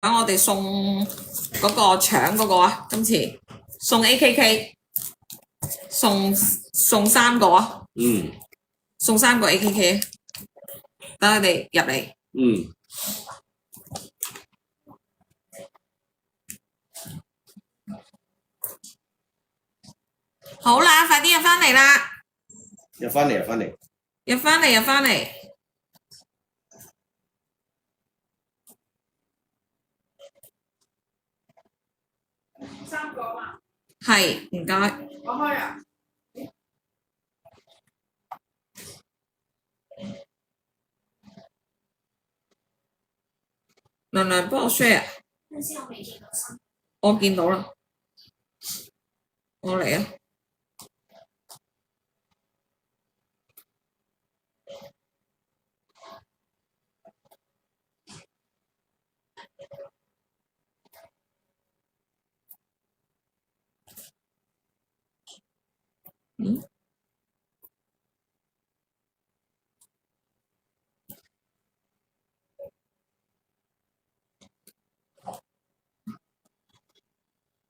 等我哋送嗰個搶嗰個啊，今次送 AKK， 送3個啊，送3個 AKK， 等佢哋入嚟。好啦，快啲入翻嚟啦！入翻嚟。3個嘛？係，唔該。我開啊！娘娘幫我 share。我見到啦，我嚟啊！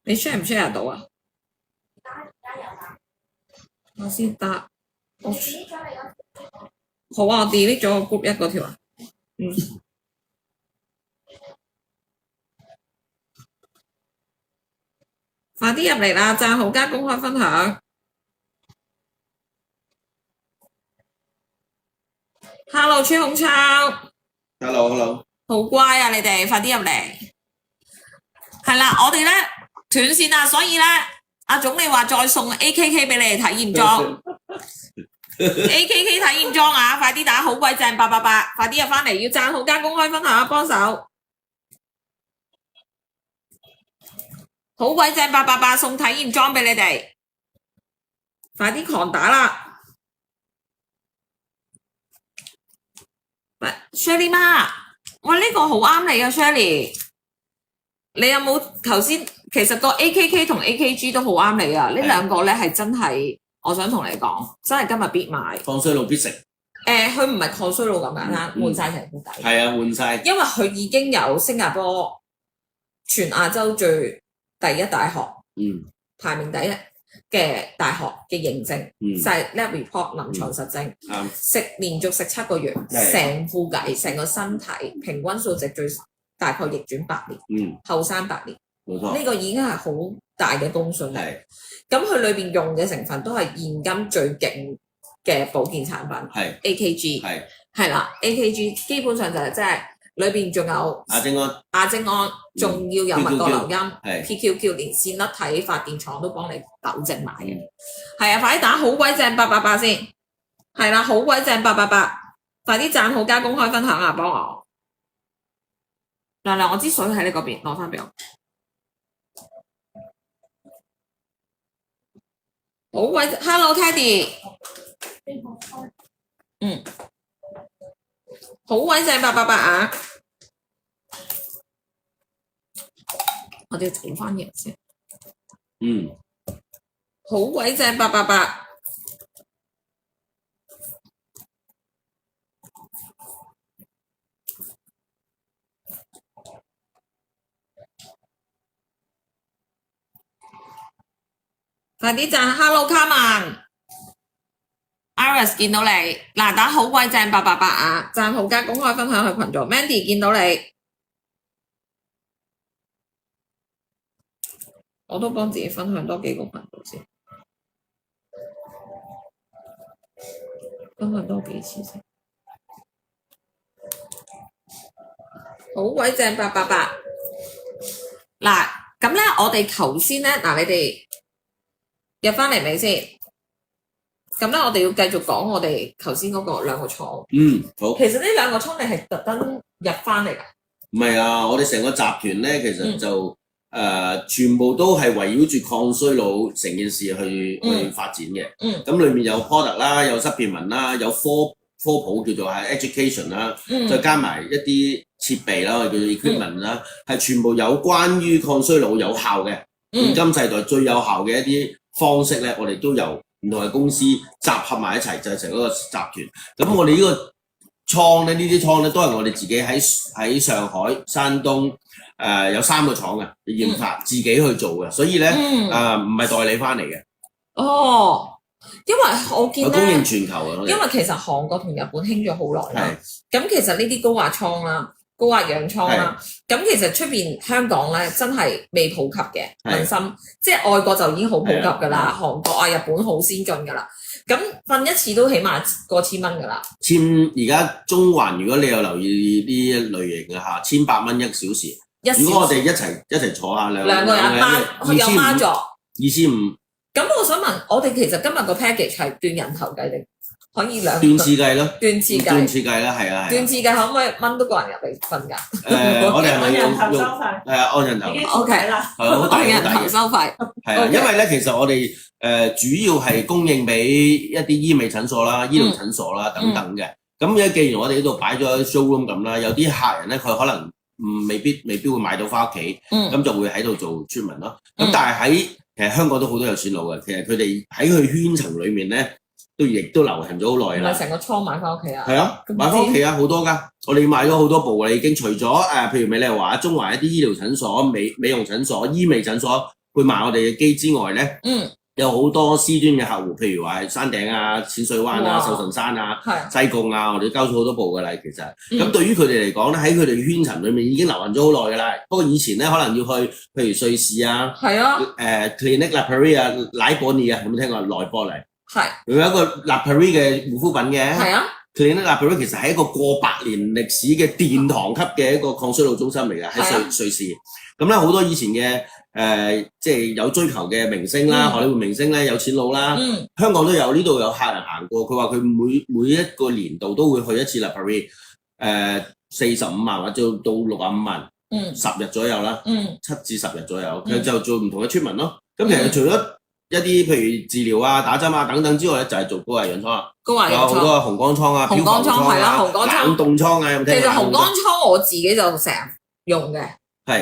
你 share 唔 share 到啊？我先答。好啊，我 delete 咗個 group 1嗰條啊。快啲入嚟啦！讚好加公開分享。Hello， 吹孔超。Hello。好乖啊！你哋快啲入嚟。係啦，我哋咧斷線啦，所以咧阿總你話再送 AKK 俾你哋體驗裝，AKK 體驗裝啊！快啲打好鬼正888，快啲入翻嚟，要讚好加公開分享啊！幫手。好鬼正888送體驗裝俾你哋，快啲狂打啦！喂 ，Shelly 媽，喂呢個好啱你啊 ，Shelly， 你有冇頭先其實個 AKK 同 AKG 都好啱你啊？呢兩個咧係真係，我想同你講，真係今日必買。抗衰老必食。佢唔係抗衰老咁簡單，換晒成副底。係啊，換晒。因為佢已經有新加坡全亞洲第一大學，排名第一嘅大學嘅認證，就係 lab report 臨床實證，連續食7個月，成副計成個身體平均數值大概逆轉8年，後生8年，冇錯，呢個已經係好大嘅公信力。咁佢裏邊用嘅成分都係現今最勁嘅保健產品，AKG 係啦 ，AKG 基本上就係即係。裏邊仲有亞精胺，仲要有物過流音 PQQ， 連線粒體發電廠都幫你糾正埋嘅。係啊，快啲打好鬼正888先，係啦，好鬼正888，快啲讚好加公開分享啊，幫我。嗱，我支水喺你嗰邊，攞翻俾我。好鬼 ，Hello Teddy， 好鬼正888啊！我哋要整翻嘢先。好鬼正888。快啲讚 ，Hello Carmen。Iris 見到你，嗱打好鬼正888啊！讚好加公開分享去群組 ，Mandy 見到你，我都幫自己分享多幾個群組先，分享多幾次先，好鬼正888。嗱咁咧，我哋頭先咧，嗱你哋入翻嚟未先？咁咧，我哋要繼續講我哋頭先嗰個兩個倉。好。其實呢兩個倉你係特登入翻嚟㗎？唔係啊，我哋成個集團咧，其實就全部都係圍繞住抗衰老成件事去發展嘅。咁裏面有 product 啦，有 supplement 啦，有科普叫做係 education 啦，再加埋一啲設備啦，我哋叫做 equipment 啦，係全部有關於抗衰老有效嘅。現今世代最有效嘅一啲方式咧，我哋都由唔同嘅公司集合埋一齊，就係成一個集團。咁我哋呢個倉咧，呢啲倉咧都係我哋自己喺上海、山東有3個廠嘅研發，自己去做嘅，所以咧唔係代理翻嚟嘅。哦，因為我見咧，供應全球嘅。因為其實韓國同日本興咗好耐啦。咁其實呢啲高壓倉啦、高壓氧倉啦，咁其實出邊香港咧真係未普及嘅民心，即係外國就已經好普及㗎啦，韓國啊、日本好先進㗎啦。咁瞓一次都起碼過千蚊㗎啦。而家中環，如果你有留意呢一類型嘅嚇，1,800蚊1小時。如果我哋一齊坐下兩個人佢有孖座，2,500。咁我想問，我哋其實今日個 package 係斷人頭計定可以兩段次計咯？段次計啦，係啊。段次計可唔可以掹多個人入嚟瞓㗎？我哋係咪按人頭收費？係啊，按人頭。OK 啦，按人頭收費。係啊，因為咧，其實我哋主要係供應俾一啲醫美診所啦、醫療診所啦等等嘅。咁既然我哋呢度擺咗 showroom 咁啦，有啲客人咧佢可能未必會買到翻屋企，咁就會喺度做專門咯。咁但係其實香港都好多有線路嘅，其實佢哋喺佢圈層裡面咧，亦都流行咗好耐啦。唔係成個倉買翻屋企啊？係啊，買翻屋企啊，好多㗎。我哋買咗好多部啦，已經除咗譬如美麗華、中環一啲醫療診所、美容診所、醫美診所會賣我哋嘅機之外咧，有好多 C 端嘅客戶，譬如話係山頂啊、淺水灣啊、壽臣山啊、西貢啊，我哋都交咗好多部㗎啦。其實咁對於佢哋嚟講咧，喺佢哋圈層裡面已經流行咗好耐㗎啦。不過以前咧，可能要去譬如瑞士啊，Clinique La Prairie 啊、萊博尼啊，有冇聽過萊博尼？係，佢有一個 La Prairie 嘅護膚品嘅。係啊。Clinique La Prairie 其實係一個過百年歷史嘅殿堂級嘅一個抗衰老中心嚟㗎，喺瑞士。咁咧好多以前嘅即係有追求嘅明星啦，荷里活明星咧，有錢佬啦，香港都有，呢度有客人行過，佢話佢每一個年度都會去一次 La Prairie， 45萬或者到65萬，10日左右啦，7至10日左右，佢就做唔同嘅treatment咯。咁其實除咗一啲譬如治療啊、打針啊等等之外咧，就係做高壓氧倉啊，有好多紅光倉啊、紅光倉係啦，紅光倉、冷凍倉啊，有冇聽過？其實紅光倉我自己就成日用嘅。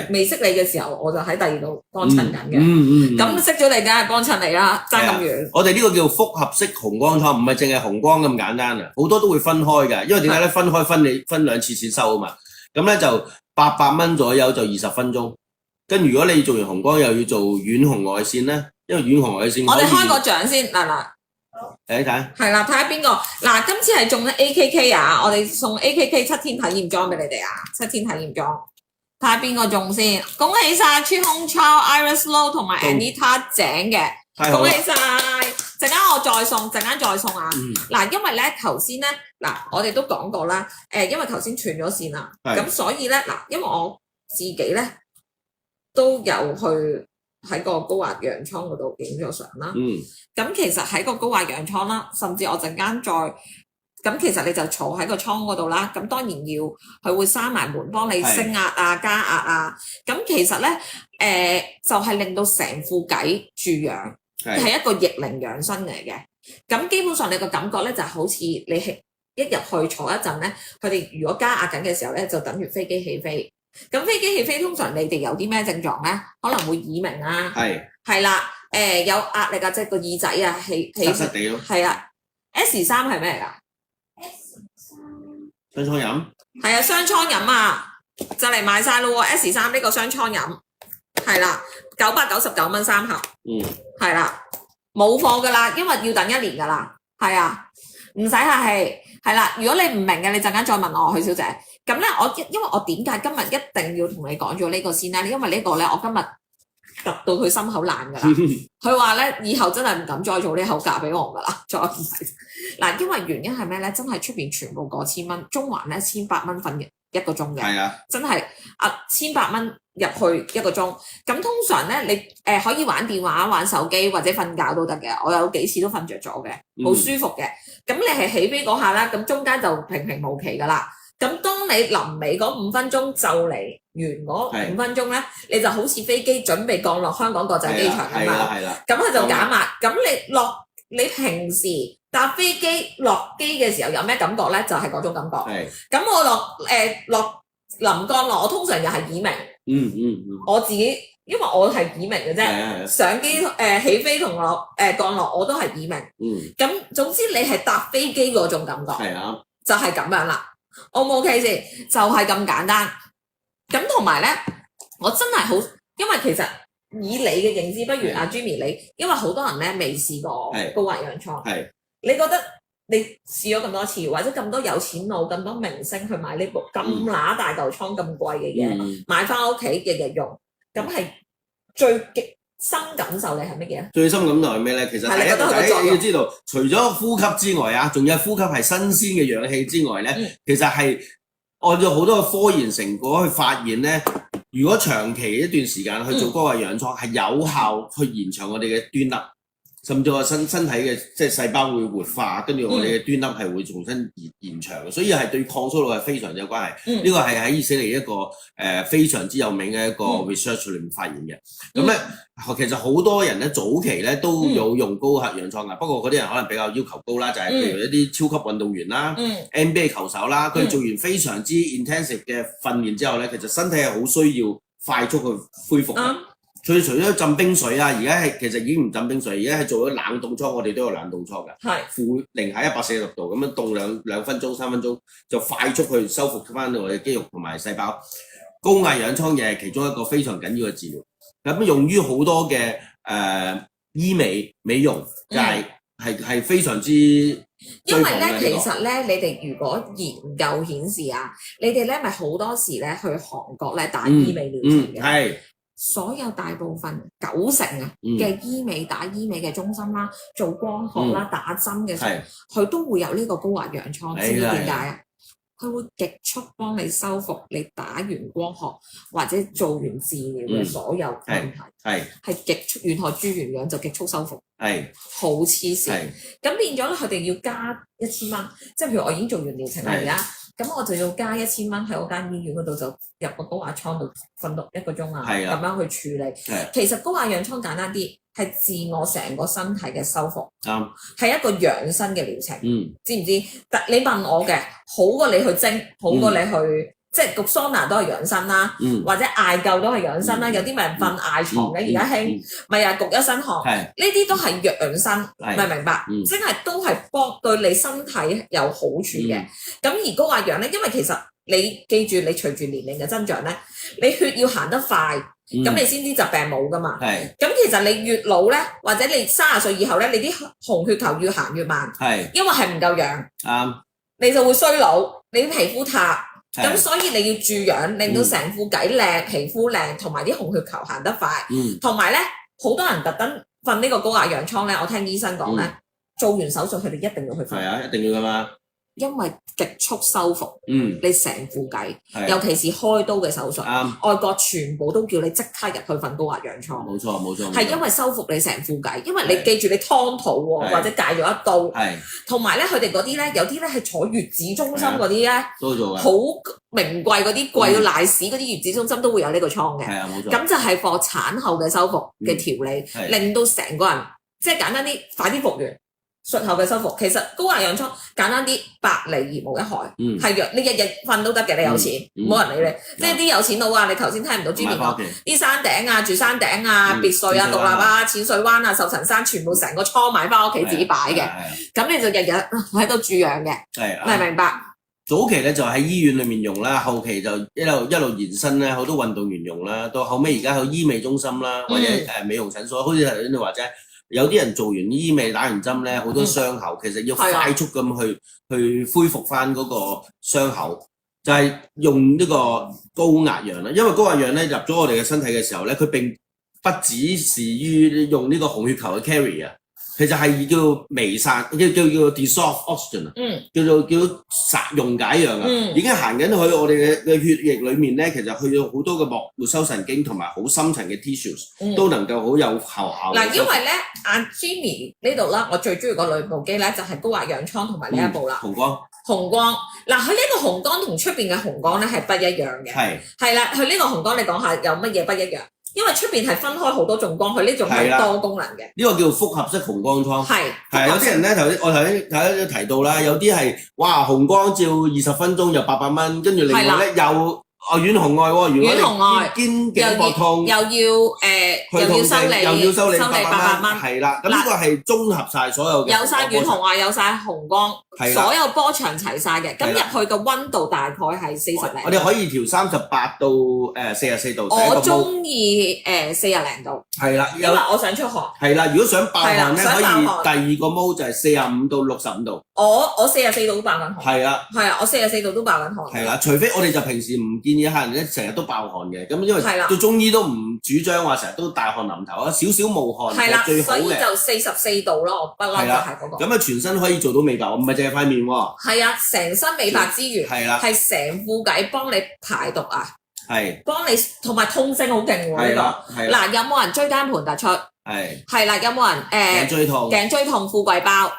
未識你嘅時候，我就喺第二度幫襯緊嘅。咁識咗你，梗係幫襯你啦，爭咁遠。我哋呢個叫複合式紅光倉，唔係淨係紅光咁簡單啊，好多都會分開㗎。因為點解咧？分開分2次錢收啊嘛。咁咧就800蚊左右就20分鐘。跟住如果你做完紅光又要做遠紅外線咧，因為遠紅外線我哋開個獎先嗱。睇睇。係啦，睇下邊個嗱，今次係中咗 AKK 啊！我哋送 AKK 7天體驗裝俾你哋啊，7天體驗裝。睇下邊個中先，恭喜晒朱空超、Iris Low 同埋 Anita 井嘅，恭喜晒！陣間我再送啊！嗱，因為咧頭先咧我哋都講過啦，因為頭先斷咗線啦，咁所以咧因為我自己咧都有去喺個高壓氧倉嗰度影咗相啦，咁其實喺個高壓氧倉啦，甚至我陣間再。咁其實你就坐喺個倉嗰度啦，咁當然要佢會閂埋門幫你升壓啊、加壓啊。咁其實咧，就係令到成副偈住氧，係一個逆齡養生嚟嘅。咁基本上你個感覺咧就係好似你係一入去坐一陣咧，佢哋如果加壓緊嘅時候咧，就等於飛機起飛。咁飛機起飛通常你哋有啲咩症狀咧？可能會耳鳴啊，係啦，有壓力啊，即係個耳仔啊起濕濕地咯。係啊 ，S3係咩嚟㗎？雙倉飲係啊，雙倉飲啊，就嚟賣晒咯喎 ！S3 呢個雙倉飲係啦，999蚊3盒，係啦，冇貨噶啦，因為要等1年噶啦，係啊，唔使客氣，係啦。如果你唔明嘅，你陣間再問我，許小姐。咁咧，因為我點解今日一定要同你講咗呢個先咧？因為呢個咧，我今日揼到佢心口爛噶啦。佢話咧，以後真係唔敢再做呢口價俾我噶啦，再唔係嗱，因為原因係咩咧？真係出邊全部過千蚊，中環咧1,800蚊瞓一個鐘嘅，係啊，真係1,800蚊入去一個鐘。咁通常咧，你可以玩電話、玩手機或者瞓覺都得嘅。我有幾次都瞓着咗嘅，好舒服嘅。咁你係起飛嗰下啦，咁中間就平平無奇噶啦。咁當你臨尾嗰5分鐘就嚟完嗰5分鐘咧，你就好似飛機準備降落香港國際機場咁嘛。咁佢就減壓。咁你平時搭飛機落機嘅時候有咩感覺咧？就係嗰種感覺。咁我臨降落，我通常又係耳鳴。我自己因為我係耳鳴嘅啫。上機起飛同降落我都係耳鳴。咁總之你係搭飛機嗰種感覺。就係咁樣啦。O 唔 OK 先？就係咁簡單。咁同埋咧，我真係好，因為其實以你嘅認知，不如阿 Jimmy 你，因為好多人咧未試過高壓氧倉。係。你覺得你試咗咁多次，或者咁多有錢佬、咁多明星去買呢部咁乸大嚿倉咁貴嘅嘢，買翻屋企日日用，咁係最極深感受你係乜嘢？最深感受係咩咧？其實第一個你要知道，除咗呼吸之外啊，仲有呼吸係新鮮嘅氧氣之外咧，其實係按照好多嘅科研成果去發現咧，如果長期一段時間去做高壓氧倉，係有效去延長我哋嘅端粒。甚至話身體嘅即係細胞會活化，跟住我哋嘅端粒係會重新延長嘅，所以係對抗衰老係非常之有關係。呢個係喺以色列一個非常之有名嘅一個 research 裏面發現嘅。咁咧其實好多人咧早期咧都有用高壓氧倉㗎，不過嗰啲人可能比較要求高啦，就係譬如一啲超級運動員啦、NBA 球手啦，佢哋做完非常之 intensive 嘅訓練之後咧，其實身體係好需要快速去恢復嘅。佢除咗浸冰水啊，而家係其實已經唔浸冰水，而家係做咗冷凍倉，我哋都有冷凍倉㗎。係負零下140度咁樣凍兩分鐘、3分鐘，就快速去修復翻我哋肌肉同埋細胞。高壓氧倉亦係其中一個非常緊要嘅治療。咁用於好多嘅醫美容界係非常之。因為咧，其實咧，你哋如果研究顯示啊，你哋咧咪好多時咧去韓國咧打醫美療程嘅。係。所有大部分90%嘅打醫美嘅中心啦，做光學啦、打針嘅時候，佢都會有呢個高壓氧倉。知唔知點解啊？佢會極速幫你修復你打完光學或者做完治療嘅所有問題。係極速，玄學豬原氧就極速修復。好黐線。咁變咗咧，佢哋要加1000蚊，即係譬如我已經做完療程啦，而家。咁我就要加1000蚊喺我間醫院嗰度，就入個高壓倉度瞓到1個鐘啊，咁樣去處理。其實高壓氧倉簡單啲，係自我成個身體嘅修復，係一個養生嘅療程。知唔知？但你問我嘅，好過你去蒸，好過你去即係焗桑拿都係養生啦，或者艾灸都係養生啦。有啲咪瞓艾床嘅，而家興咪又焗一身汗，呢啲都係養生，明白？真係都係幫對你身體有好處嘅。咁而高壓氧咧，因為其實你記住，你隨住年齡嘅增長咧，你血要行得快，咁你先知疾病冇噶嘛。咁其實你越老咧，或者你30歲以後咧，你啲紅血球越行越慢，因為係唔夠氧，你就會衰老，你啲皮膚塌。咁所以你要注氧，令到成副計靚、皮膚靚，同埋啲紅血球行得快。同埋咧，好多人特登瞓呢個高壓氧倉咧，我聽醫生講咧，做完手術佢哋一定要去瞓。係啊，一定要噶嘛。因為極速修復，你成副計，尤其是開刀嘅手術，外國全部都叫你即刻入去瞓高壓氧倉。冇錯，係因為修復你成副計，因為你記住你劏肚喎，或者戒咗一刀，同埋咧佢哋嗰啲咧，有啲咧係坐月子中心嗰啲咧，好名貴嗰啲貴到賴屎嗰啲月子中心都會有呢個倉嘅。係啊，冇錯。咁就係for產後嘅修復嘅調理，令到成個人即係簡單啲，快啲復原。術後嘅修復，其實高壓氧倉簡單啲，百利而無一害，係藥你日日瞓都得嘅，你有錢，冇人理你。即係啲有錢佬啊，你頭先聽唔到Jimmy講啲山頂啊、住山頂啊、別墅啊、獨立啊、淺水灣啊、壽臣山，全部成個倉買翻屋企自己擺嘅，咁你就日日喺度注氧嘅，明白？早期咧就喺醫院裏面用啦，後期就一路延伸咧，好多運動員用啦，到後尾而家去醫美中心啦，或者美容診所，好似頭先你話齋。有啲人做完醫美打完針咧，好多傷口，其實要快速咁去恢復翻嗰個傷口，就係用呢個高壓氧啦。因為高壓氧咧入咗我哋嘅身體嘅時候咧，佢並不只是於用呢個紅血球去 carry 啊，其實係叫微散，叫 dissolve oxygen 啊，叫做溶解氧啊，已經行緊去我哋嘅血液裏面咧，其實去到好多嘅末梢神經同埋好深層嘅 tissues 都能夠好有效。嗱，因為咧阿 Jimmy 呢度啦，我最中意個兩部機咧就係高壓氧倉同埋呢一部啦。紅光。嗱，佢呢個紅光同出邊嘅紅光咧係不一樣嘅。係啦，佢呢個紅光你講下有乜嘢不一樣？因為出邊係分開好多種光，佢呢種係多功能嘅。呢個叫複合式紅光倉。係有啲人咧我頭先提到啦，有啲係哇紅光照20分鐘就800蚊，跟住另外咧又哦，遠紅外喎，如果你肩頸膊痛，又要收你800蚊，係啦。咁呢個係綜合晒所有嘅，有晒遠紅外，有晒紅光，所有波長齊晒嘅。咁入去嘅溫度大概係40零。我哋可以調38到44度。我中意40零度。係啦，因為我想出汗。係啦，如果想爆汗咧，可以第二個毛就係45到65度。我44度都爆緊汗。係啊，我44度都爆緊汗。係啦，除非我哋就平時唔建議客人咧成日都爆汗嘅，咁因為對中醫都唔主張話成日都大汗淋頭啊，少少冒汗係最好嘅。所以就44度咯，我不嬲就係嗰個。咁啊，全身可以做到美白，唔係淨係塊面喎。係啊，成身美白之餘，係成副計幫你排毒啊，係幫你同埋通聲好勁喎呢個。嗱，有冇人椎間盤突出？係啦，有冇人頸椎痛、富貴包？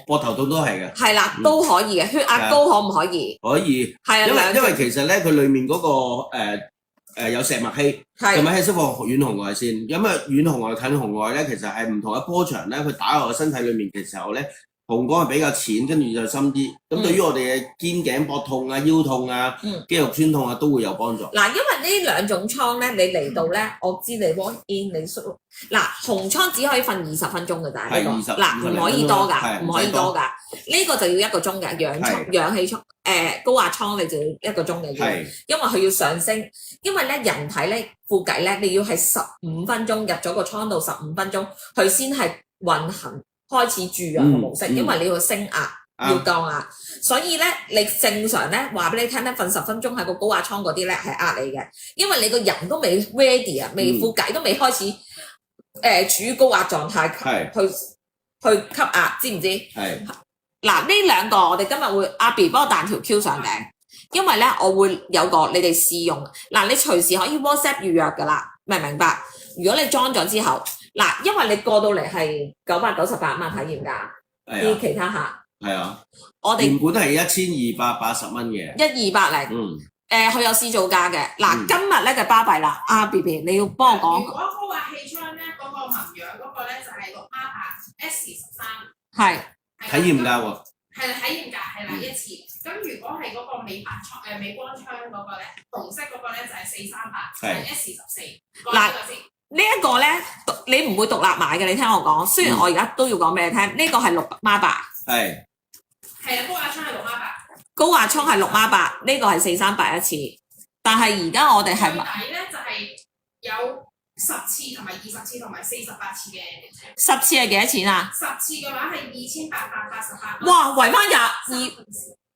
膊頭痛都係嘅，係啦，都可以嘅。血壓高可唔可以？可以，係啊，因為其實咧佢裡面嗰個有石墨烯，石墨烯釋放遠紅外線，咁啊遠紅外近紅外咧，其實係唔同嘅波長咧，佢打落個身體裡面嘅時候咧，紅光係比較淺，跟住就深啲。咁對於我哋嘅肩頸膊痛啊、腰痛啊、肌肉酸痛啊，都會有幫助。嗱，因為呢兩種瘡咧，你嚟到咧，我知你 walk in 你嗱紅瘡只可以瞓20分鐘嘅咋，呢個嗱唔可以多㗎，唔可以多㗎。呢個就要1個鐘嘅氧氣瘡，高壓瘡你就要1個鐘嘅要，因為佢要上升。因為咧人體咧副計咧，你要係15分鐘入咗個瘡度15分鐘，佢先係運行開始注氧嘅模式，因為你要升壓。要降壓，所以咧，你正常咧話俾你聽咧，瞓10分鐘喺個高壓瘡嗰啲咧係壓你嘅，因為你個人都未 ready 啊，副計都未開始處於高壓狀態，去吸壓，知唔知？係嗱呢兩個我哋今日會阿 B 幫我彈條 Q 上頂，因為咧我會有個你哋試用，嗱你隨時可以 WhatsApp 預約噶啦，明唔明白？如果你裝咗之後，嗱因為你過到嚟係998蚊體驗價，啲其他客。係啊，我哋原本係1280蚊嘅，1280，佢有試造價嘅。嗱，今日咧就巴閉啦，阿 B B 你要幫我講。如果高壓氣槍咧，嗰個文養嗰個咧就係688 S13，係體驗價喎。係啦，體驗價係啦1次。咁如果係嗰個美白槍美光槍嗰個咧，紅色嗰個咧就係438，係 S14。嗱呢一個咧，你唔會獨立買嘅，你聽我講。雖然我而家都要講俾你聽，呢個係688。係啊，高壓倉係688，高壓倉係688，呢個係438一次。但係而家我哋係最底咧就係有10次同埋20次同埋48次嘅。10次係幾多錢啊？10次嘅話係2888。哇，圍翻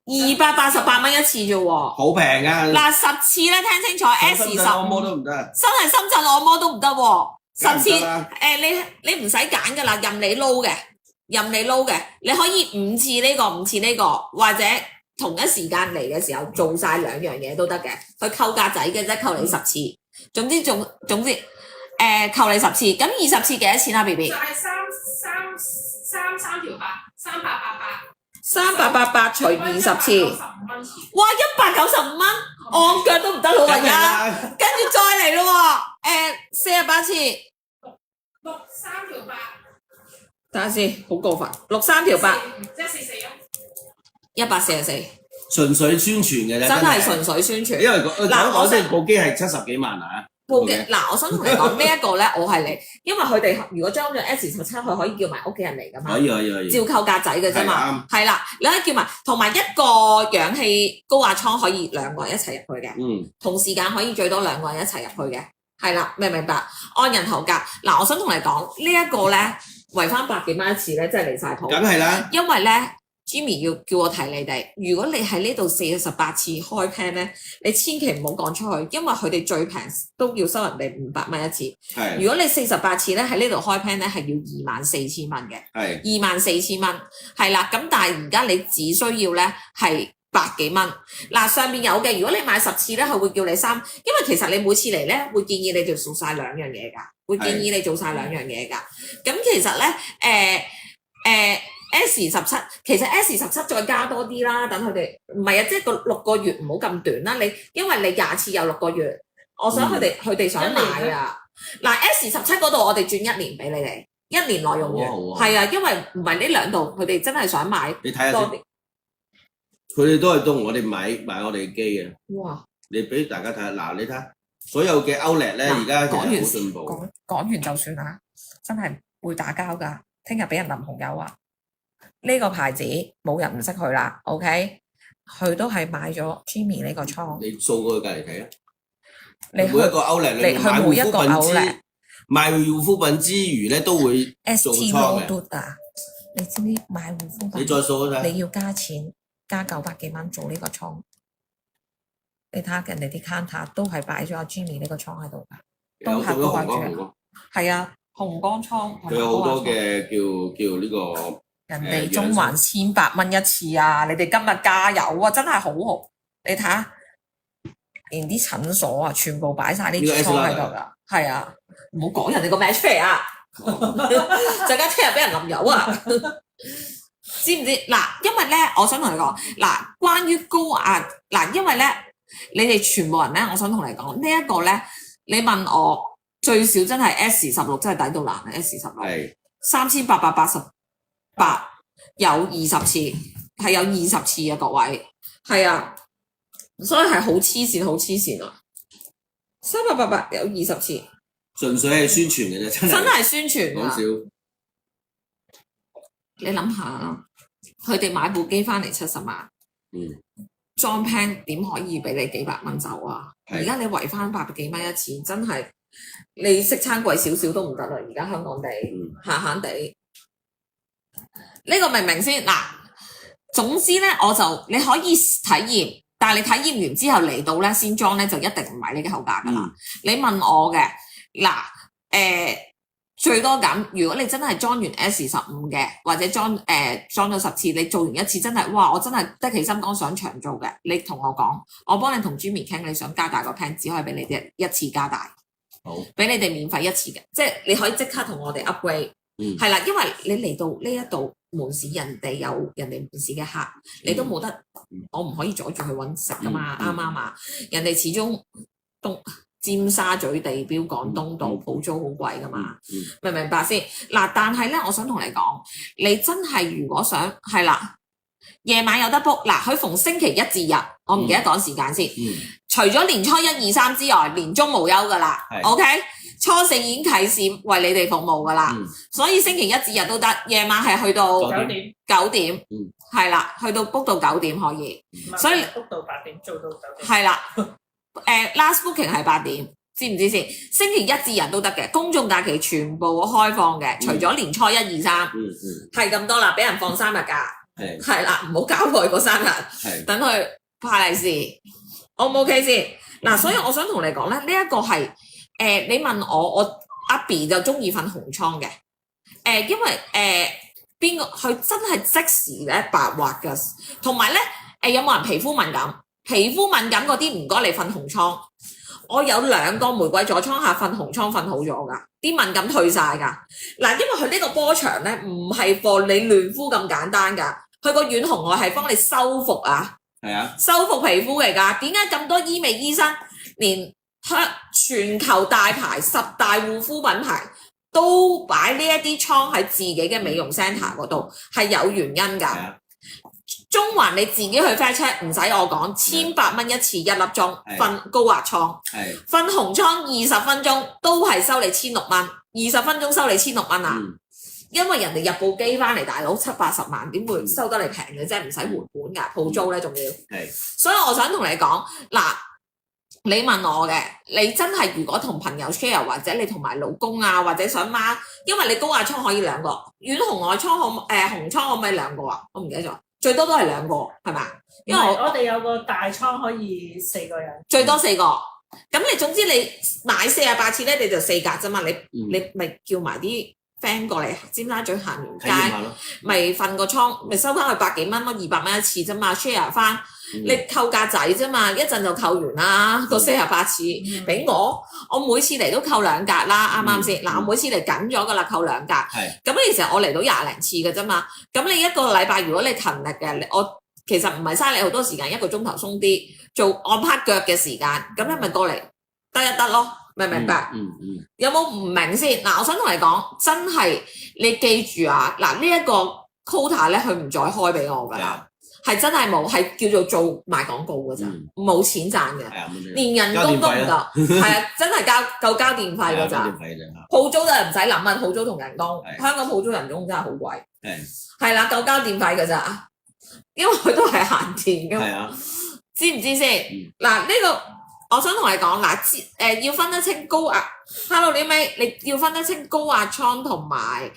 288蚊一次啫喎，好平㗎。嗱10次咧，聽清楚 S15，按摩都唔得，真係深圳按摩都唔得喎。10次你唔使揀㗎啦，任你撈嘅。你可以5次呢個5次呢個，或者同一時間嚟嘅時候做晒2樣嘢都得嘅，佢扣價仔嘅啫，扣你10次。總之扣你10次，咁20次幾多錢啊 B B？ 就係3條8，3888除20次，哇195蚊，按腳都唔得老人家，跟住再嚟咯喎，48次，6 3條8。睇下先，好過分，6 3條8，即係144，純粹宣傳嘅啫，真係純粹宣傳。因為嗱，我哋部機係70幾萬啊，部機嗱，我想同你講呢一個咧，我係嚟，因為佢哋如果裝咗 S17，佢可以叫埋屋企人嚟噶嘛，可以，照扣價仔嘅啫嘛，係啦，你可以叫埋，同埋一個氧氣高壓倉可以2個人一齊入去嘅，同時間可以最多2個人一齊入去嘅，係啦，明唔明白？按人頭價，嗱，我想同你講呢一個咧。圍翻100幾蚊一次咧，真係離晒譜。梗係啦，因為咧 ，Jimmy 要叫我提你哋，如果你喺呢度48次開 plan 咧，你千祈唔好講出去，因為佢哋最平都要收人哋500蚊一次。係。如果你48次咧喺呢度開 plan 咧，係要24,000蚊嘅。係。24,000蚊，係啦。咁但係而家你只需要咧係100幾蚊。嗱，上面有嘅，如果你買10次咧，佢會叫你3，因為其實你每次嚟咧會建議你做晒2樣嘢㗎。會建議你做晒2樣嘢㗎，咁其實咧S17，其實 S17再加多啲啦，等佢哋唔係啊，即係個6個月唔好咁短啦，因為你20次有6個月，我想佢哋想買啊，嗱 S17嗰度我哋轉1年俾你哋，1年內用完，係啊，因為唔係呢兩度佢哋真係想買，你睇下先，佢哋都係同我哋買我哋機嘅，哇！你俾大家睇下，嗱你睇下所有嘅 Outlet 咧，而家其實好進步。講完就算啦，真係會打交㗎。聽日俾人淋紅油啊！呢個牌子冇人唔識佢啦 ，OK？ 佢都係買咗 Jimmy 呢個倉。你掃過去隔離睇啊！你每一個 Outlet 你買護膚品賣護膚品之餘咧，都會做倉嘅。你知唔知買護膚品？你再掃一睇。你要加錢，加900幾蚊做呢個倉。你睇下人哋啲 counter 都係擺咗阿 Jimmy 呢個倉喺度㗎，都係掛住。係啊，紅光倉。佢有好多嘅叫呢個。人哋中環1800蚊一次啊！你哋今日加油啊！真係好好。你睇下，連啲診所啊，全部擺晒啲倉喺度㗎。係啊，唔好講人哋個名出嚟啊！陣間聽日俾人淋油啊！知唔知？嗱，因為咧，我想同你講，嗱，關於高壓，嗱，因為咧，你哋全部人咧，我想同你講，呢一個咧，你問我最少真係 S16 真係抵到爛啊 ！S16 係3888有20次，係有20次啊，各位，係啊，所以係好黐線，好黐線啊！3888有20次，純粹係宣傳嘅啫，真係宣傳啊！講笑，你諗下，佢哋買部機翻嚟70萬，裝 plan 點可以俾你幾百蚊走啊？而家你圍翻100幾蚊一次，真係你食餐貴少少都唔得啦！而家香港地閒閒地。呢個明唔明先？嗱，總之咧，你可以體驗，但係你體驗完之後嚟到咧先裝咧，就一定唔係你嘅口價噶啦。你問我嘅嗱，最多咁，如果你真係裝完 S15嘅，或者裝咗10次，你做完一次真係，哇！我真係得起心肝想長做嘅，你同我講，我幫你同 Jimmy 傾，你想加大個 plan，只可以俾你哋一次加大，好，俾你哋免費一次嘅，即係你可以即刻同我哋 upgrade，係啦，因為你嚟到呢一度。門市人哋有人哋門市嘅客，你都冇得，我唔可以阻住佢揾食噶嘛，啱唔啱啊？人哋始終尖沙咀地標廣東道鋪租好貴噶嘛，明唔明白先？嗱，但係咧，我想同你講，你真係如果想係啦，夜晚有得 book， 嗱，佢逢星期一至日，我唔記得講時間先，除咗年初1、2、3之外，年中無休噶啦 ，OK。初4已經啟示為你哋服務㗎啦，所以星期一至日都得，夜晚係去到9點，係啦，去到 book 到9點可以，所以 book 到8點做到9點，係啦，last booking 係8點，知唔知先？星期一至日都得嘅，公眾假期全部開放嘅，除咗年初1、2、3，係咁多啦，俾人放3日假，係啦，唔好搞佢嗰3日，等佢派利是 ，O 唔 OK 先？嗱，所以我想同你講咧，呢一個係。你問我阿 B 就中意瞓紅倉嘅，因為邊個佢真係即時咧白滑㗎，同埋咧有冇人皮膚敏感？皮膚敏感嗰啲唔該你瞓紅倉。我有2個玫瑰座倉下瞓紅倉瞓好咗㗎，啲敏感退晒㗎。嗱，因為佢呢個波長咧唔係幫你嫩膚咁簡單㗎，佢個軟紅外係幫你修復啊，係啊，修復皮膚嚟㗎。點解咁多醫美醫生連全球大牌10大護膚品牌都擺呢一啲倉喺自己嘅美容 centre 嗰度，係有原因㗎。中環你自己去 fact check， 唔使我講，1800蚊一次1粒鐘瞓高壓倉，瞓紅倉20分鐘都係收你1600蚊，20分鐘收你1600蚊啊！因為人哋入部機翻嚟，大佬70-80萬，點會收得你平嘅啫？唔使回本㗎，鋪租咧仲要。所以我想同你講嗱。你問我嘅，你真係如果同朋友 share 或者你同埋老公啊，或者想孖，因為你高壓倉可以2個，軟紅外倉紅倉可唔可以2個啊？我唔記得咗，最多都係2個，係咪？因為我哋有個大倉可以4個人，最多4個。咁你總之你買48次咧，你就4格啫嘛。你咪叫埋啲 friend 過嚟尖沙咀行完街，咪瞓個倉，咪收翻佢100幾蚊咯，200蚊一次啫嘛 ，share 翻。你扣價仔啫嘛，一陣就扣完啦，個48次俾我每次嚟都扣2格啦，啱唔啱先？嗱，我每次嚟緊咗噶啦，扣2格。咁其實我嚟到20零次嘅啫嘛。咁你一個禮拜如果你勤力嘅，我其實唔係嘥你好多時間，1個鐘頭鬆啲做按拍腳嘅時間，咁你咪過嚟得一得咯，明唔明白？有冇唔明先？嗱，我想同你講，真係你記住啊！嗱，呢一個 quota 咧，佢唔再開俾我噶啦。係真係冇，係叫做做賣廣告㗎咋，冇錢賺嘅，連人工都唔夠，係啊，真係夠交電費㗎咋。鋪租就唔使諗啊，鋪租同人工，香港鋪租人工真係好貴。係啦，夠交電費㗎咋，因為佢都係閒錢㗎。知唔知先？嗱，呢個我想同你講嗱，要分得清高壓 ，Hello 你咪，你要分得清高壓倉同埋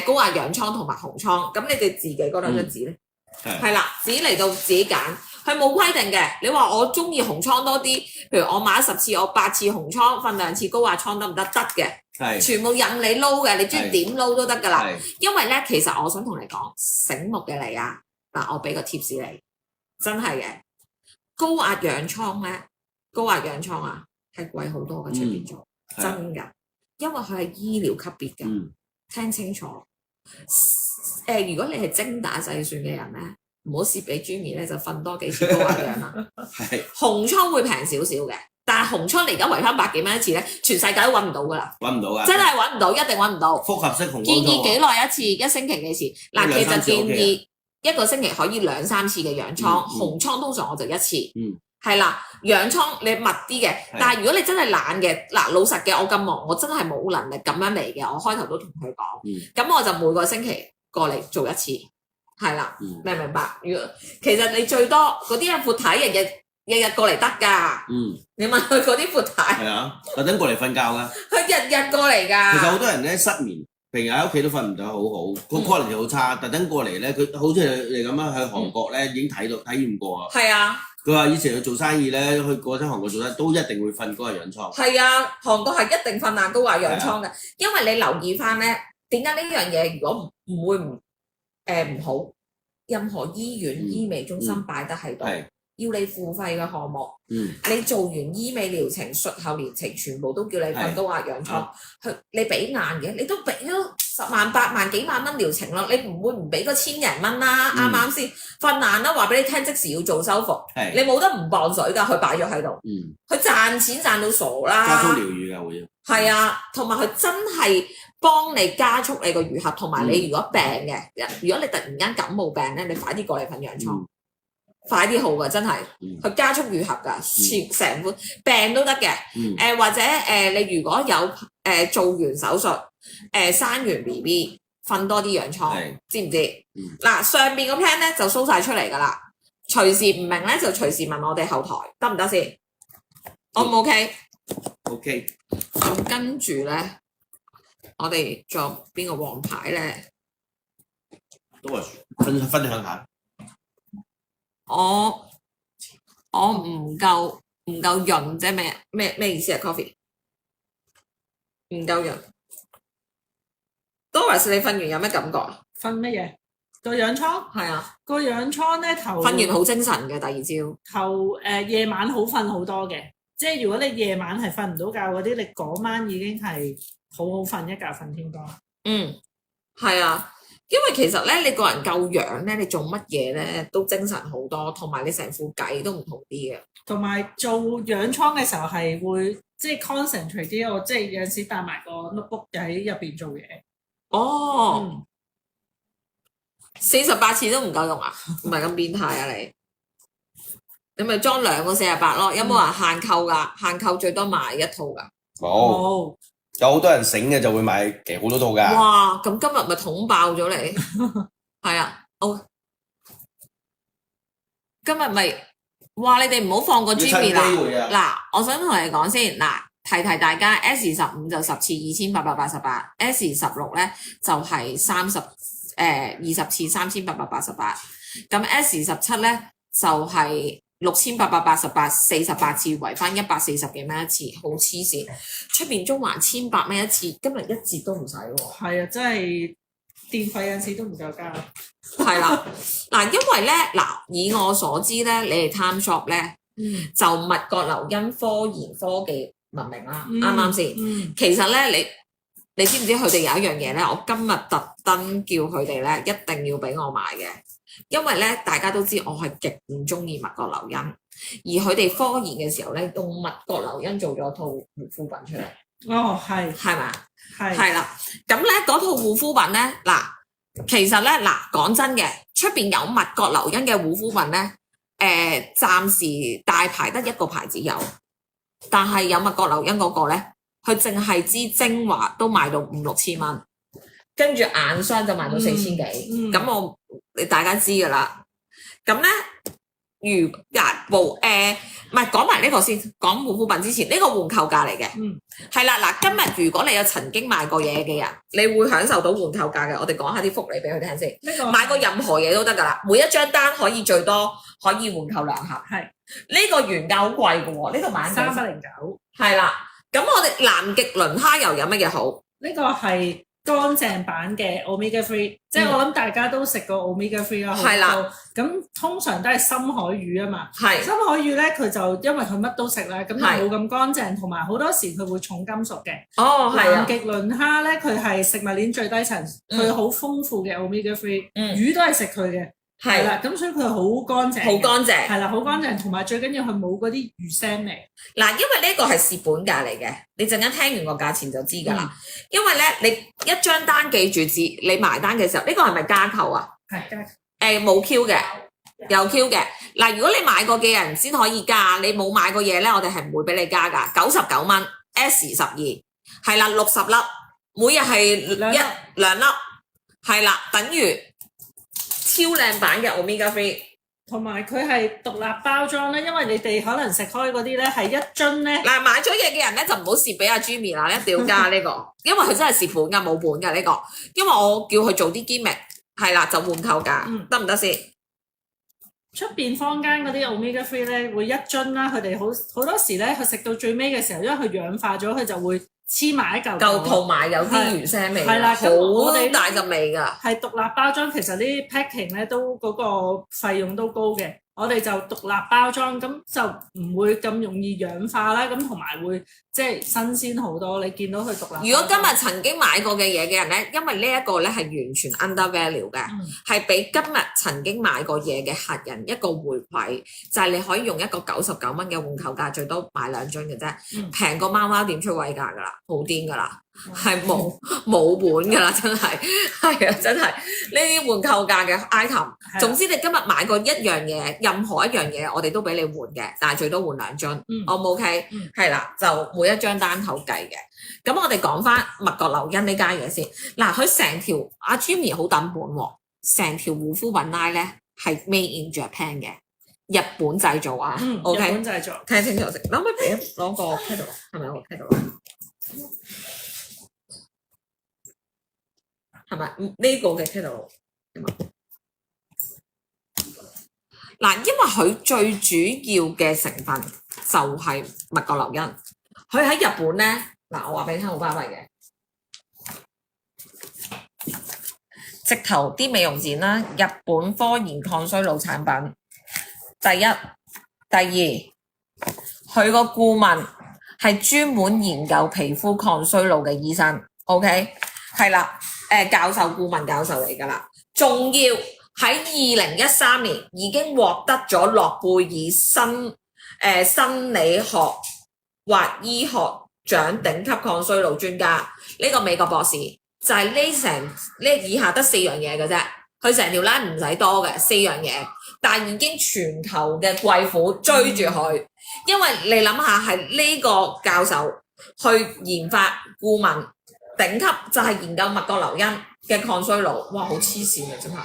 高壓氧倉同埋紅倉，咁你哋自己嗰兩張紙咧，係啦，紙嚟到自己揀，佢冇規定嘅。你話我中意紅倉多啲，譬如我買10次，我8次紅倉，分2次高壓倉得唔得？得嘅，全部任你撈嘅，你中意點撈都得㗎啦。因為咧，其實我想同你講，醒目嘅你啊，嗱，我俾個 tips 你，真係嘅。高壓氧倉咧，高壓氧倉啊，係貴好多嘅出邊做，真㗎，因為佢係醫療級別嘅，聽清楚。如果你係精打細算嘅人咧，唔好蝕俾 Jimmy 咧，就瞓多幾次高壓氧啦。紅倉會平少少嘅，但係紅倉你而家圍翻100幾蚊一次咧，全世界都揾唔到㗎啦，揾唔到㗎，真係揾唔到，一定揾唔到。複合式紅倉建議幾耐一次？1星期幾次？嗱，其實建議。一個星期可以2、3次嘅氧倉，紅倉通常我就1次，係啦，氧倉你密啲嘅。但係如果你真係懶嘅，嗱，老實嘅，我咁忙，我真係冇能力咁樣嚟嘅。我開頭都同佢講，咁我就每個星期過嚟做1次，係啦，明唔明白？如果其實你最多嗰啲闊太日日過嚟得㗎，你問佢嗰啲闊太係啊，特登過嚟瞓覺㗎，佢日日過嚟㗎。其實好多人咧失眠。平日喺屋企都瞓唔到好好，個 quality 好差，特登過嚟咧，佢好似你咁樣去韓國咧已經體驗過啊。係啊，佢話以前去做生意咧，去嗰陣韓國做生意都一定會瞓高壓氧倉。係啊，韓國係一定瞓爛高壓氧倉嘅，因為你留意翻咧，點解呢樣嘢如果唔會唔好，任何醫院醫美中心擺得喺度。要你付費嘅項目，你做完醫美療程、術後療程，全部都叫你瞓高壓氧倉，你俾硬嘅，你都俾咗10萬、8萬、幾萬蚊療程咯，你唔會唔俾個1000零蚊啦，啱啱先？瞓硬啦，話俾你聽，即時要做修復，你冇得唔磅水㗎，佢擺咗喺度，佢賺錢賺到傻啦，加速療愈㗎會，係啊，同埋佢真係幫你加速你個愈合，同埋你如果病嘅，如果你突然間感冒病咧，你快啲過嚟瞓氧倉。快啲好㗎，真係，佢加速愈合㗎，成款病都得嘅。或者你如果有做完手術，生完 BB， 瞓多啲氧倉，知唔知？嗱，上邊個 plan 咧就 show 晒出嚟㗎啦，隨時唔明咧就隨時問我哋後台，得唔得先？O 唔 OK？OK。咁跟住咧，我哋仲有邊個王牌咧？都係分享下。我唔夠潤啫，咩意思啊 ？Coffee 唔夠潤。Doris 你瞓完有咩感覺啊？瞓乜嘢？個氧倉係啊，個氧倉咧頭瞓完好精神嘅，第二朝夜晚好瞓好多嘅，即係如果你夜晚係瞓唔到覺嗰啲，你嗰晚已經係好好瞓一覺瞓天光。係啊。因為其實咧，你個人夠氧咧，你做乜嘢咧都精神好多，同埋你成副計都唔同啲嘅。同埋做氧倉嘅時候係會即係 concentrate 啲，我即係有陣時帶埋個 notebook 喺入邊做嘢。48次都唔夠用啊？唔係咁變態啊你咪裝2個48咯？有冇人限購㗎？限購最多買1套㗎。冇。有好多人醒嘅就會買其實好多套㗎。哇！咁今日咪捅爆咗你，係啊，今日咪哇！你哋唔好放過 Jimmy 啦。嗱，我想同你講先，嗱，提大家 S15就10次2888，S16咧就係20次3888，咁 S17咧就係6888 48次圍翻140幾蚊一次，好黐線！出邊中環1100蚊一次，今日1折都唔使喎。係啊，真係電費有陣時都唔夠交。係啦，嗱，因為咧，嗱，以我所知咧，你哋 Time Shop 咧，就物覺留因科研科技文明啦，啱啱先？其實咧，你知唔知佢哋有一樣嘢咧？我今日特登叫佢哋咧，一定要俾我買嘅。因為咧，大家都知我係極唔中意物覺留因，而佢哋科研嘅時候咧，用物覺留因做咗套護膚品出嚟。係咪？係啦。咁咧嗰套護膚品咧，嗱，其實咧嗱，講真嘅，出邊有麥覺劉茵嘅護膚品咧，暫時大牌得一個牌子有，但係有麥覺劉茵嗰個咧，佢淨係支精華都賣到5-6千蚊，跟住眼霜就賣到4000幾，咁大家知㗎啦。咁咧，唔係講埋呢個先，講護膚品之前，呢個換購價嚟嘅，係啦嗱。今日如果你有曾經買過嘢嘅人，你會享受到換購價嘅。我哋講下啲福利俾佢聽先。買過任何嘢都得㗎啦，每一張單可以最多可以換購2盒。係呢個原價好貴㗎喎，呢度買309。係啦，咁我哋南極輪蝦油有乜嘢好？呢個係乾淨版嘅 Omega Free，即係我諗大家都食過 Omega Free 啦。係啦，咁通常都係深海魚啊嘛。係深海魚咧，佢就因為佢乜都食啦，咁就冇咁乾淨，同埋好多時佢會重金屬嘅。哦，係啊。南極輪蝦咧，佢係食物鏈最低層，佢好豐富嘅 Omega Free，魚都係食佢嘅。係啦，咁所以佢好乾淨，好乾淨，係啦，好乾淨，同埋最緊要佢冇嗰啲魚腥味。嗱，因為呢個係蝕本價嚟嘅，你陣間聽完個價錢就知㗎啦。因為咧，你一張單記住字，你埋單嘅時候，呢個係咪加購啊？係加購。冇 Q 嘅，有 Q 嘅。嗱，如果你買過嘅人先可以加，你冇買過嘢咧，我哋係唔會俾你加㗎。99蚊 S12，係啦，60粒，每日係兩粒，係啦，等於超靚版嘅 Omega Free， 同埋佢係獨立包裝咧，因為你哋可能食開嗰啲咧係一樽咧。嗱，買咗嘢嘅人咧就唔好蝕俾阿 Jimmy 啦，一定要加呢個，因為佢真係蝕本㗎，冇本㗎呢個。因為我叫佢做啲 gimmick， 係啦，就換購價，得唔得先？出邊坊間嗰啲 Omega Free 咧會一樽啦，佢哋好多時咧佢食到最尾嘅時候，因為佢氧化咗，佢就會黐埋一嚿，同埋有啲魚腥味，係啦，好大陣味㗎。係獨立包裝，其實啲 packing 咧都嗰個費用都高嘅。我哋就獨立包裝，咁就唔會咁容易氧化啦，咁同埋會即係新鮮好多。你見到佢獨立。如果今日曾經買過嘅嘢嘅人咧，因為呢一個咧係完全 undervalue 嘅，係俾今日曾經買過嘢嘅客人一個回饋，就係你可以用一個99蚊嘅換購價，最多買2樽嘅啫，平過貓貓店出位價㗎啦，好癲㗎啦！係冇本㗎啦，真係係啊，真係呢啲換購價嘅 item。總之你今日買過一樣嘢，任何一樣嘢，我哋都俾你換嘅，但係最多換2樽。O 唔 OK？係啦，就每一張單口計嘅。咁我哋講翻麥覺劉茵呢家嘢先。嗱，佢成條阿 Jimmy 好抌本喎，成條護膚品 line 咧係 made in Japan 嘅，日本製造啊。OK， 日本製造。聽清楚先。可唔可以俾攞個 catalog？ 係咪有個 catalog？係咪呢個嘅 catalog？ 嗱，因為佢最主要嘅成分就係麥覺劉茵，佢喺日本咧，嗱，我話俾你聽好巴閉嘅，直頭啲美容展啦，日本科研抗衰老產品，第一、第二，佢個顧問係專門研究皮膚抗衰老嘅醫生 ，OK， 係啦。教授顧問教授嚟㗎啦，仲要喺2013年已經獲得咗諾貝爾生理學或醫學獎頂級抗衰老專家。呢個美國博士就係呢以下得4樣嘢嘅啫，佢成條 line 唔使多嘅4樣嘢，但係已經全球嘅貴婦追住佢，因為你諗下係呢個教授去研發顧問。頂級就係研究麥覺劉茵嘅抗衰老，哇！好黐線啊，真係。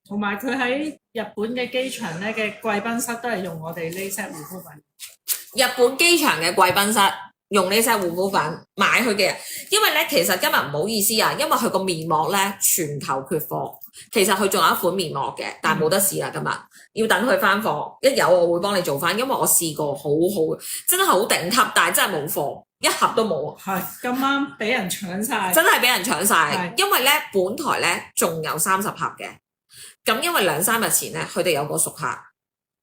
同埋佢喺日本嘅機場咧嘅貴賓室都係用我哋呢 set 護膚品。日本機場嘅貴賓室用呢 set 護膚品買佢嘅，因為咧其實今日唔好意思啊，因為佢個面膜咧全球缺貨，其實佢仲有一款面膜嘅，但係冇得試啦今日，要等佢翻貨，一有我會幫你做翻，因為我試過好好，真係好頂級，但係真係冇貨。1盒都冇，係咁啱俾人搶晒，真係俾人搶晒。因為咧本台咧仲有30盒嘅，咁因為2-3日前咧，佢哋有個熟客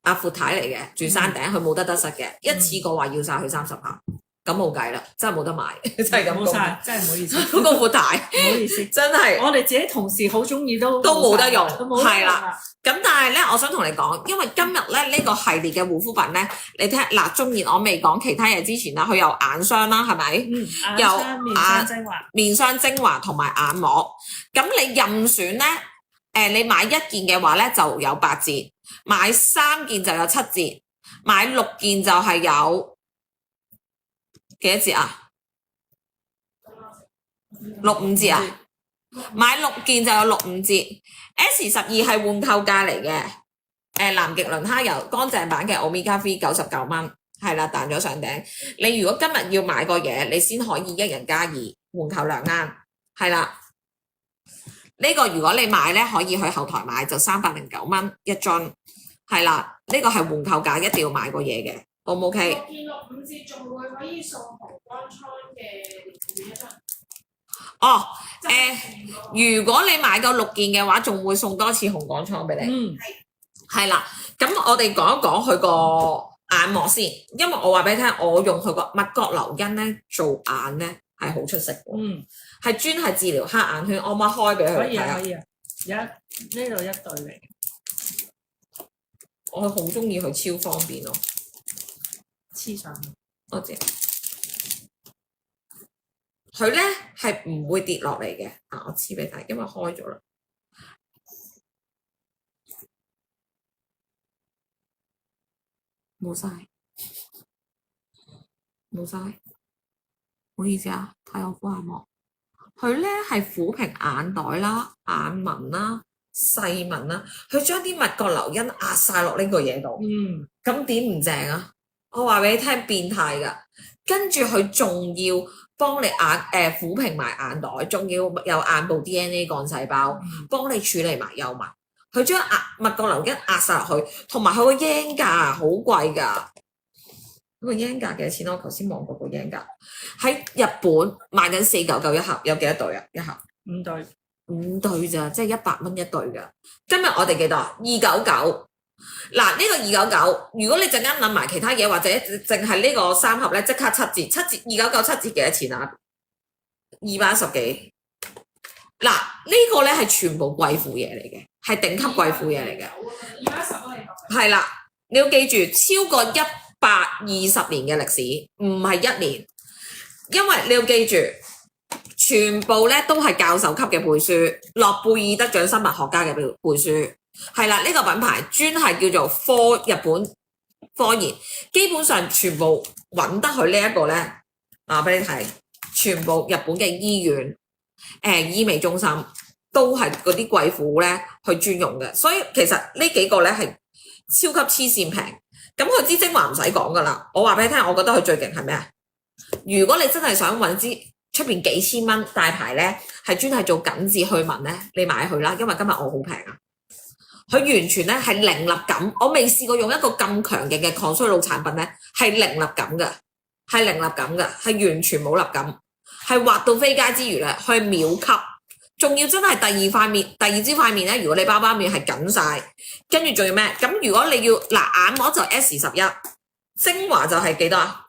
阿闊太嚟嘅，住山頂，佢冇得失嘅，一次過話要晒佢30盒，咁冇計啦，真係冇得買，真係咁冇晒，真係唔好意思。嗰個闊大，唔好意思，真係我哋自己同事好中意都冇得用，係啦。咁但係咧，我想同你講，因為今日咧呢個系列嘅護膚品咧，你睇嗱，縱然我未講其他嘢之前啦，佢有眼霜啦，係咪？有面霜精華同埋眼膜。咁你任選咧，你買1件嘅話咧就有8折，買3件就有7折，買6件就係有幾多折啊？65折啊？買6件就有65折。S12係換購價嚟嘅，南極輪蝦油乾淨版嘅 Omega 3 99蚊，係啦，彈咗上頂。你如果今日要買個嘢，你先可以1人加2換購2啱，係啦。呢個如果你買咧，可以去後台買就309蚊一樽，係啦。呢個係換購價，一定要買個嘢嘅。O 唔 OK？我見65折仲會可以送紅光倉嘅連結一樽。哦，如果你買夠6件嘅話，仲會送多次紅廣倉俾你。係啦。咁我哋講一講佢個眼膜先，因為我話俾你聽，我用佢個蜜角硫因咧做眼咧係好出色嘅。係專係治療黑眼圈，我可唔可以開俾佢睇啊？可以啊，呢度一對嚟。我好中意佢，超方便咯。黐上。多謝。佢咧係唔會跌落嚟嘅，我黐俾你睇，因為開咗啦，冇晒，唔好意思啊，睇我敷眼膜。佢咧係撫平眼袋啦、眼紋啦、細紋啦，佢將啲蜜角硫因壓晒落呢個嘢度。咁點唔正啊？我話俾你聽，變態㗎。跟住佢仲要幫你撫平埋眼袋，仲要有眼部 DNA 幹細胞，幫你處理埋幼紋。佢將蜜角硫因壓晒落去，同埋佢個 yen 價好貴㗎。個 yen 價幾多錢？我頭先望過個 yen 價喺日本賣緊499一盒，有幾多對啊？一盒5對咋，即係100蚊一對㗎。今日我哋幾多？299。嗱，呢個299，如果你陣間諗埋其他嘢，或者淨係呢個3盒咧，即刻7折，299 7折幾多錢啊？210幾。嗱，呢個咧係全部貴婦嘢嚟嘅，係頂級貴婦嘢嚟嘅。210蚊嚟講。係啦，你要記住，超過120年嘅歷史，唔係1年，因為你要記住，全部咧都係教授級嘅背書，諾貝爾得獎生物學家嘅背書。係啦，呢個品牌專係叫做日本科研，基本上全部揾得佢呢一個咧，俾你睇，全部日本嘅醫院、醫美中心都係嗰啲貴婦咧去專用嘅，所以其實呢幾個咧係超級黐線平。咁佢支精華唔使講噶啦，我話俾你聽，我覺得佢最勁係咩啊？如果你真係想揾支出邊幾千蚊大牌咧，係專係做緊緻去紋咧，你買佢啦，因為今日我好平啊。佢完全咧係零立感，我未試過用一個咁強勁嘅抗衰老產品咧，係零立感嘅，係完全冇立感，係滑到飛街之餘咧，佢秒吸，仲要真係第二支塊面咧，如果你包面係緊晒，跟住仲要咩？咁如果你要眼膜就 S11，精華就係幾多啊？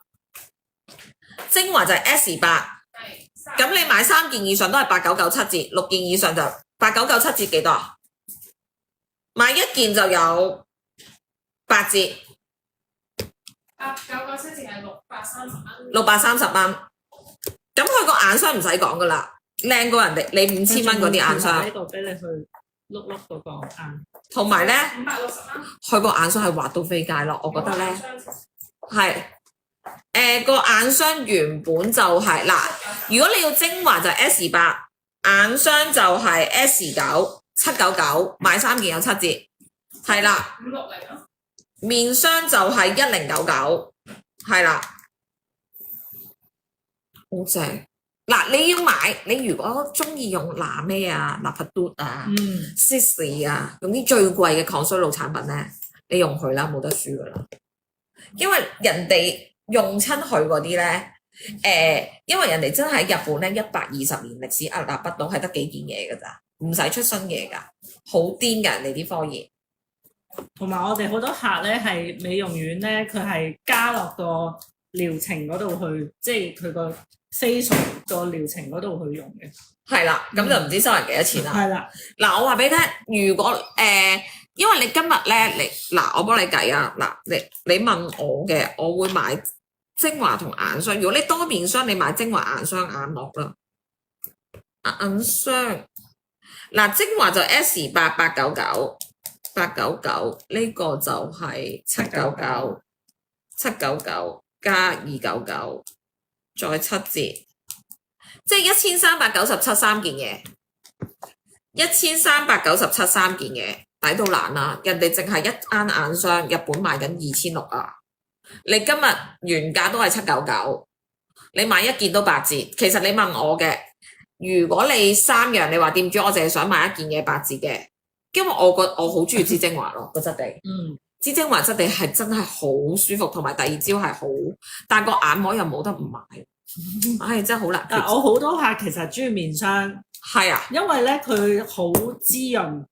精華就係 S8，咁你買3件以上都係899 7折，6件以上就899 7折幾多啊？買1件就有8折，899 7折係630蚊。630蚊，咁佢個眼霜唔使講噶啦，靚過人哋你5000蚊嗰啲眼霜。呢度俾你去碌嗰個眼。同埋咧560蚊。佢個眼霜係滑到飛街咯，我覺得咧係個眼霜原本就係如果你要精華就係 S8，眼霜就係 S9。799買3件有7折，係啦。56嚟咯。面霜就係1099，係啦，好正。你要買，你如果中意用咩啊、納珀嘟啊、Sisley 啊，用啲最貴嘅抗衰老產品咧，你用佢啦，冇得輸噶啦。因為人哋用親佢嗰啲咧，因為人哋真係日本咧120年歷史屹立不倒，係得幾件嘢噶咋。唔使出新嘢㗎，好癲㗎人哋啲科研。同埋我哋好多客咧係美容院咧，佢係加落個療程嗰度去，即係佢個 facial 個療程嗰度去用嘅。係啦，咁就唔知收人幾多錢啦。係啦，嗱，我話俾你聽，如果因為你今日咧，我幫你計啊，嗱，你問我嘅，我會買精華同眼霜。如果你多面霜，你買精華、眼霜、眼膜啦。眼霜嗱，精華就 S8 899呢個就係799加299再7折，即係1397三件嘢，1397三件嘢，抵到爛啦！人哋淨係一間眼霜，日本賣緊2600啊！你今日原價都係799，你買一件都8折。其實你問我嘅，如果你3樣，你話店主我淨係想買一件嘢8折嘅，因為我好中意支精華咯，個質地。支精華質地係真係好舒服，同埋第二朝係好，但個眼膜又冇得唔買。唉，真係好難。但我好多客其實中意面霜，係啊，因為咧佢好滋潤，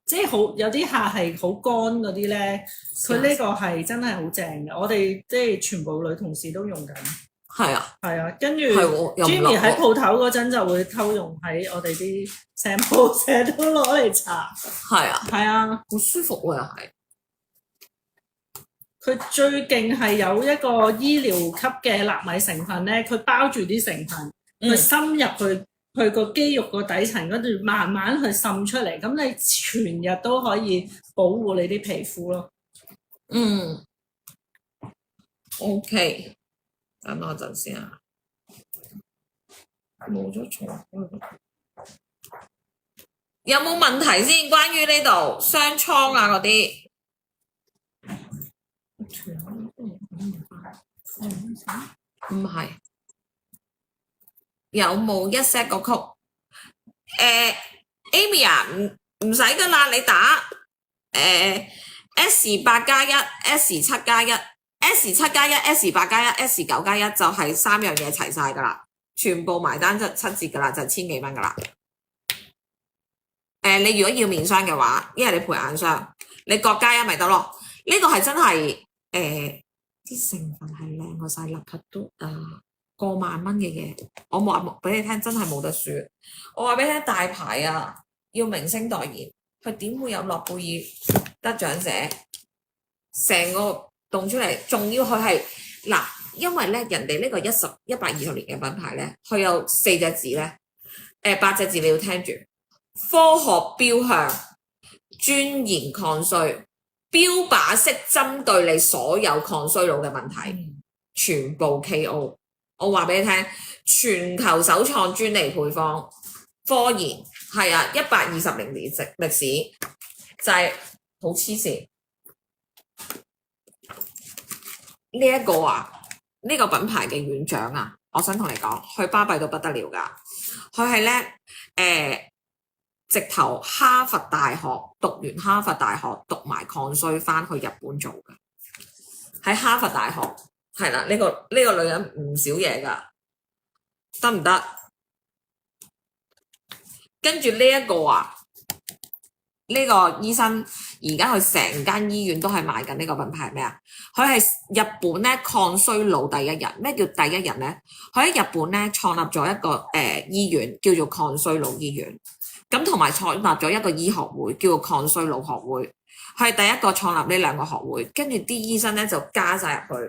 即係好有啲客係好乾嗰啲咧，佢呢個係真係好正嘅。我哋即係全部女同事都用緊。係啊，跟住 Jimmy 喺鋪頭嗰陣就會偷用喺我哋啲sample，成日都攞嚟搽。係啊，好舒服喎又係。佢最勁係有一個醫療級嘅納米成分咧，佢包住啲成分，佢深入去個肌肉個底層，跟住慢慢去滲出嚟，咁你全日都可以保護你啲皮膚咯。OK。等我陣先啊，冇咗錯，有冇問題先？關於呢度雙倉啊嗰啲，唔係，有冇一 set 個曲？Amy 啊，唔使噶啦，你打S8加1 S7加1。S7加1 S8加1 S9加1就係3樣嘢齊晒噶啦，全部埋單就7折噶啦，就1000幾蚊噶啦。你如果要面霜嘅話，因為你配眼霜，你各加1咪得咯。呢個係真係啲成分係靚過晒立克都過萬蚊嘅嘢，我冇話俾你聽，真係冇得輸。我話俾你聽，大牌啊，要明星代言，佢點會有諾貝爾得獎者成個動出嚟，仲要佢係嗱，因為咧人哋呢個120年嘅品牌咧，佢有4隻字咧，8隻字你要聽住，科學標向、專研抗衰，標靶式針對你所有抗衰老嘅問題，全部 KO。我話俾你聽，全球首創專利配方，科研係啊，120年歷史就係好黐線。呢一個啊，呢個品牌嘅院長啊，我想同你講，佢巴閉到不得了㗎。佢係咧直頭哈佛大學讀完哈佛大學讀埋抗衰翻去日本做嘅，喺哈佛大學係啦。呢個女人唔少嘢㗎，得唔得？跟住呢一個啊，呢個醫生而家佢成間醫院都係賣緊呢個品牌咩啊？佢係日本咧抗衰老第一人。咩叫第一人咧？佢喺日本咧創立咗一個醫院叫做抗衰老醫院，咁同埋創立咗一個醫學會叫做抗衰老學會。佢係第一個創立呢兩個學會，跟住啲醫生咧就加晒入去，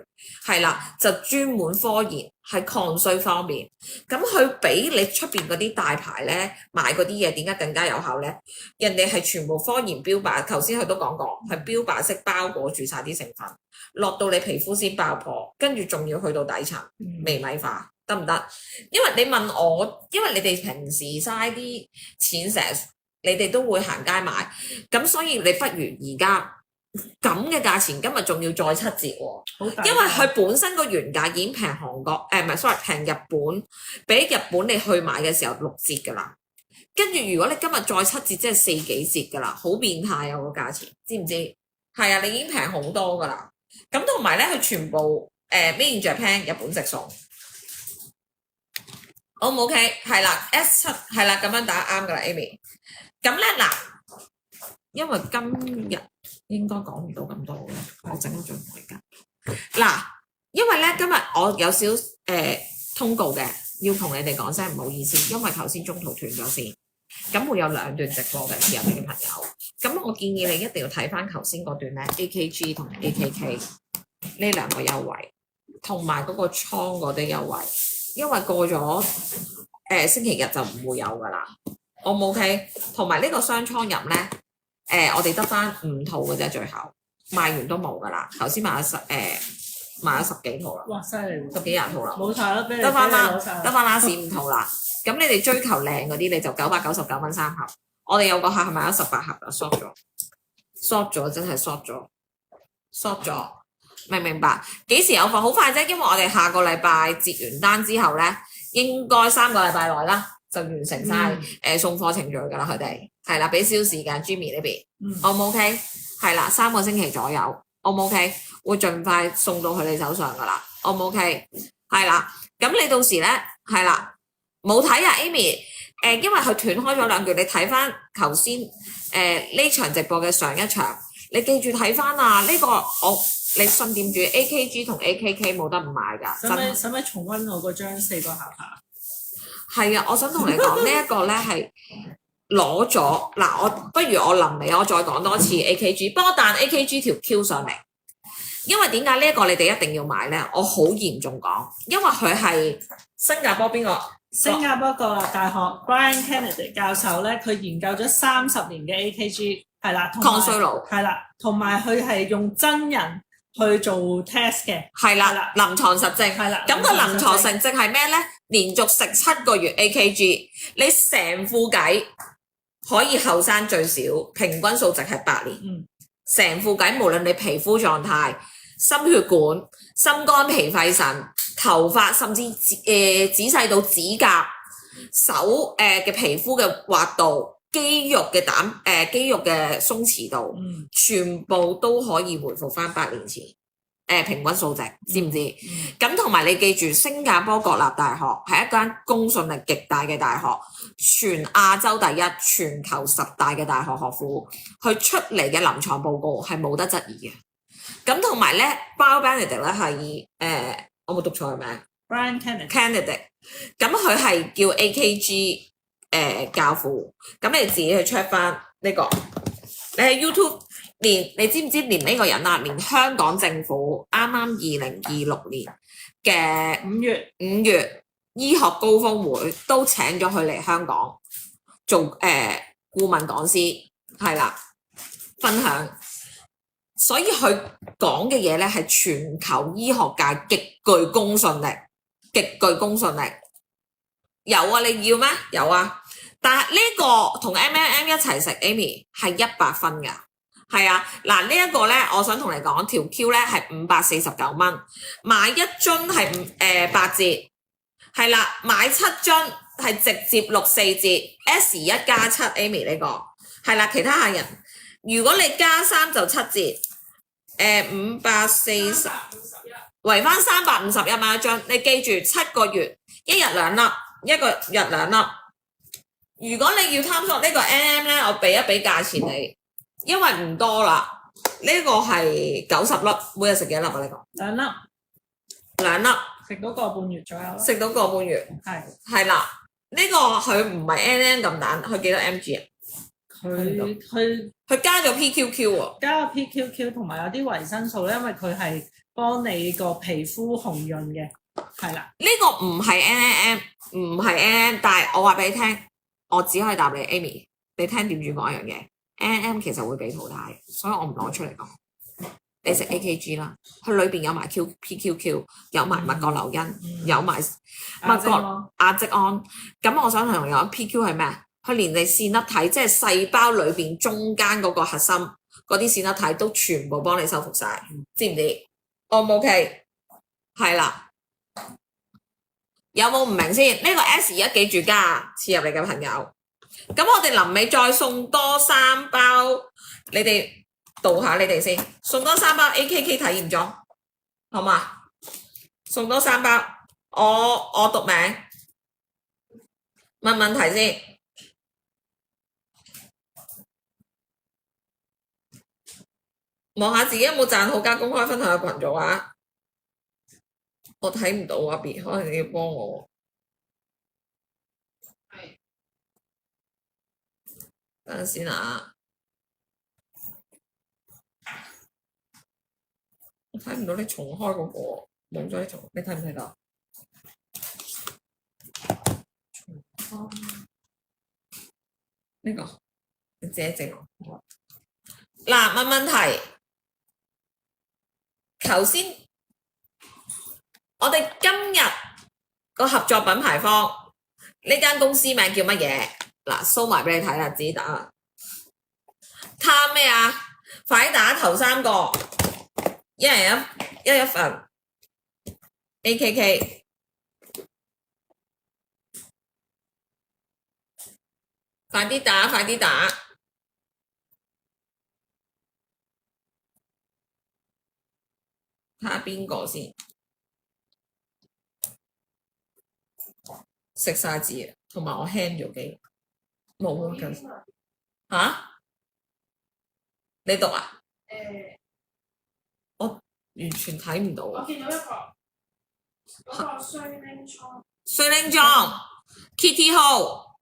係啦，就專門科研喺抗衰方面。咁佢比你出邊嗰啲大牌咧買嗰啲嘢點解更加有效咧？人哋係全部科研標靶，頭先佢都講過係標靶式包裹住晒啲成分，落到你皮膚先爆破，跟住仲要去到底層微米化，得唔得？因為你問我，因為你哋平時嘥啲錢成日。你哋都會行街買，咁所以你不如而家咁嘅價錢，今日仲要再7折喎，因為佢本身個原價已經平韓國，唔係 sorry 平日本，比日本你去買嘅時候6折㗎啦。跟住如果你今日再7折，即係4幾折㗎啦，好變態啊個價錢，知唔知？係啊，你已經平好多㗎啦。咁同埋咧，佢全部Made in Japan 日本直送。O 唔 OK？ 係啦 ，S7 係啦，咁樣打啱㗎啦 ，Amy。咁咧嗱，因為今日應該講唔到咁多嘅，我整咗最後一間。嗱，因為咧今日我有少通告嘅，要同你哋講聲唔好意思，因為頭先中途斷咗線，咁會有2段直播嘅入嚟嘅朋友，咁我建議你一定要睇翻頭先嗰段咧 AKG 同 AKK 呢2個優惠，同埋嗰個倉嗰啲優惠，因為過咗星期日就唔會有噶啦。O 唔 OK？ 同埋呢個雙倉入咧，我哋得翻5套嘅啫，最後賣完都冇噶啦。頭先賣咗10幾套啦，哇！犀利，10幾20套啦，冇晒啦，俾你得翻啦5套啦。咁你哋追求靚嗰啲，你就999蚊3盒。我哋有個客係買咗18盒啦，short 咗，真係 short 咗，明唔明白？幾時有貨？好快啫，因為我哋下個禮拜接完單之後咧，應該3個禮拜內啦。就完成晒送貨程序㗎啦，佢哋係啦，俾少時間 Jimmy 呢邊，O 唔 OK？ 係啦，3個星期左右，O 唔 OK？ 會盡快送到佢哋手上㗎啦，O 唔 OK？ 係啦，咁你到時咧係啦，冇睇啊 Amy，因為佢斷開咗2段，你睇翻頭先呢場直播嘅上一場，你記住睇翻啊，呢個你信掂住 AKG 同 AKK 冇得唔買㗎，使唔使重溫我嗰張4個下巴？係啊，我想同你講呢一個咧係攞咗嗱，我不如我臨尾我再講多次 AKG， 幫我彈 AKG 條 Q 上嚟，因為點解呢一個你哋一定要買咧？我好嚴重講，因為佢係新加坡邊個？新加坡國立大學 Brian Kennedy 教授咧，佢研究咗30年嘅 AKG 係啦，抗衰老係啦，同埋佢係用真人去做 test 嘅，係啦，臨床實證係啦。咁個臨床實證係咩咧？連續食7個月 AKG， 你成副計可以後生最少，平均數值係8年。成副計無論你皮膚狀態、心血管、心肝脾肺腎、頭髮，甚至仔細到指甲、手嘅皮膚嘅滑度、肌肉嘅肌肉嘅鬆弛度，全部都可以回復翻8年前平均數值，知唔知？咁同埋你記住，新加坡國立大學係一間公信力極大嘅大學，全亞洲第一、全球10大嘅大學學府，佢出嚟嘅臨床報告係冇得質疑嘅。咁同埋咧 ，Brian Kennedy 咧係我冇讀錯係咪 ？Brian Kennedy， 咁佢係叫 AKG 教父，咁你自己去 check 翻呢個，你喺 YouTube。你知唔知連呢個人啊，連香港政府啱啱2026年嘅5月醫學高峰會都請咗佢嚟香港做顧問講師，係啦，分享。所以佢講嘅嘢咧係全球醫學界極具公信力，有啊，你要咩？有啊，但係呢個同 M&M 一齊食 Amy 係100分㗎。係啊，嗱呢一個咧，我想同你講條 Q 咧係549蚊，買1樽係8折，係啦，買7樽係直接64折 ，S1+7 Amy 呢個係啦，其他客人如果你加3就7折，540圍翻351蚊一樽，你記住7個月1日2粒，1個日2粒。如果你要貪索呢個 M 咧，我俾一俾價錢你。因為唔多啦，呢個係90粒，每日食幾粒啊？呢個2粒，食到個半月左右，食到個半月，係啦。呢個佢唔係 NN 咁彈，佢幾多 mg 啊？佢加咗 PQQ 喎，加咗 PQQ 同埋有啲維生素咧，因為佢係幫你個皮膚紅潤嘅，係啦。呢個唔係 NNM， 唔係 NN， 但係我話俾你聽，我只可以答你 Amy， 你聽點住講一樣嘢。NM 其實會被淘汰，所以我唔攞出嚟講。你食 AKG 啦，佢裏邊有埋 PQQ， 有埋麥角硫因，有埋麥角亞積胺。咁我想同你講 PQ 係咩？佢連你線粒體，即係細胞裏邊中間嗰個核心嗰啲線粒體都全部幫你修復晒，知唔知 ？O 唔 OK？ 係啦，有冇唔明先？呢個 S1記住加切入嚟嘅朋友。咁我哋臨尾再送多3包，你哋導下你哋先，送多3包 AKK 體驗裝，好嘛？送多3包，我讀名，問問題先。望下自己有冇讚好加公開分享嘅群組啊！我睇唔到啊 B， 可能你要幫我。係。等陣先啊！我睇唔到你重開嗰個，冇咗你重，你睇唔睇到？重開呢個，你自己整我。嗱，問題，頭先我哋今日個合作品牌方呢間公司名叫乜嘢？嗱，show埋俾你睇啦，自己打啦。貪咩啊？快打頭3個，一人一份 AKK。快啲打，快啲打！睇下邊個先，食晒字，同埋我 hand 咗機，冇啊咁嚇？你讀啊？我完全睇唔到。我見到一個嗰個衰拎裝。衰拎裝 Kitty Hall，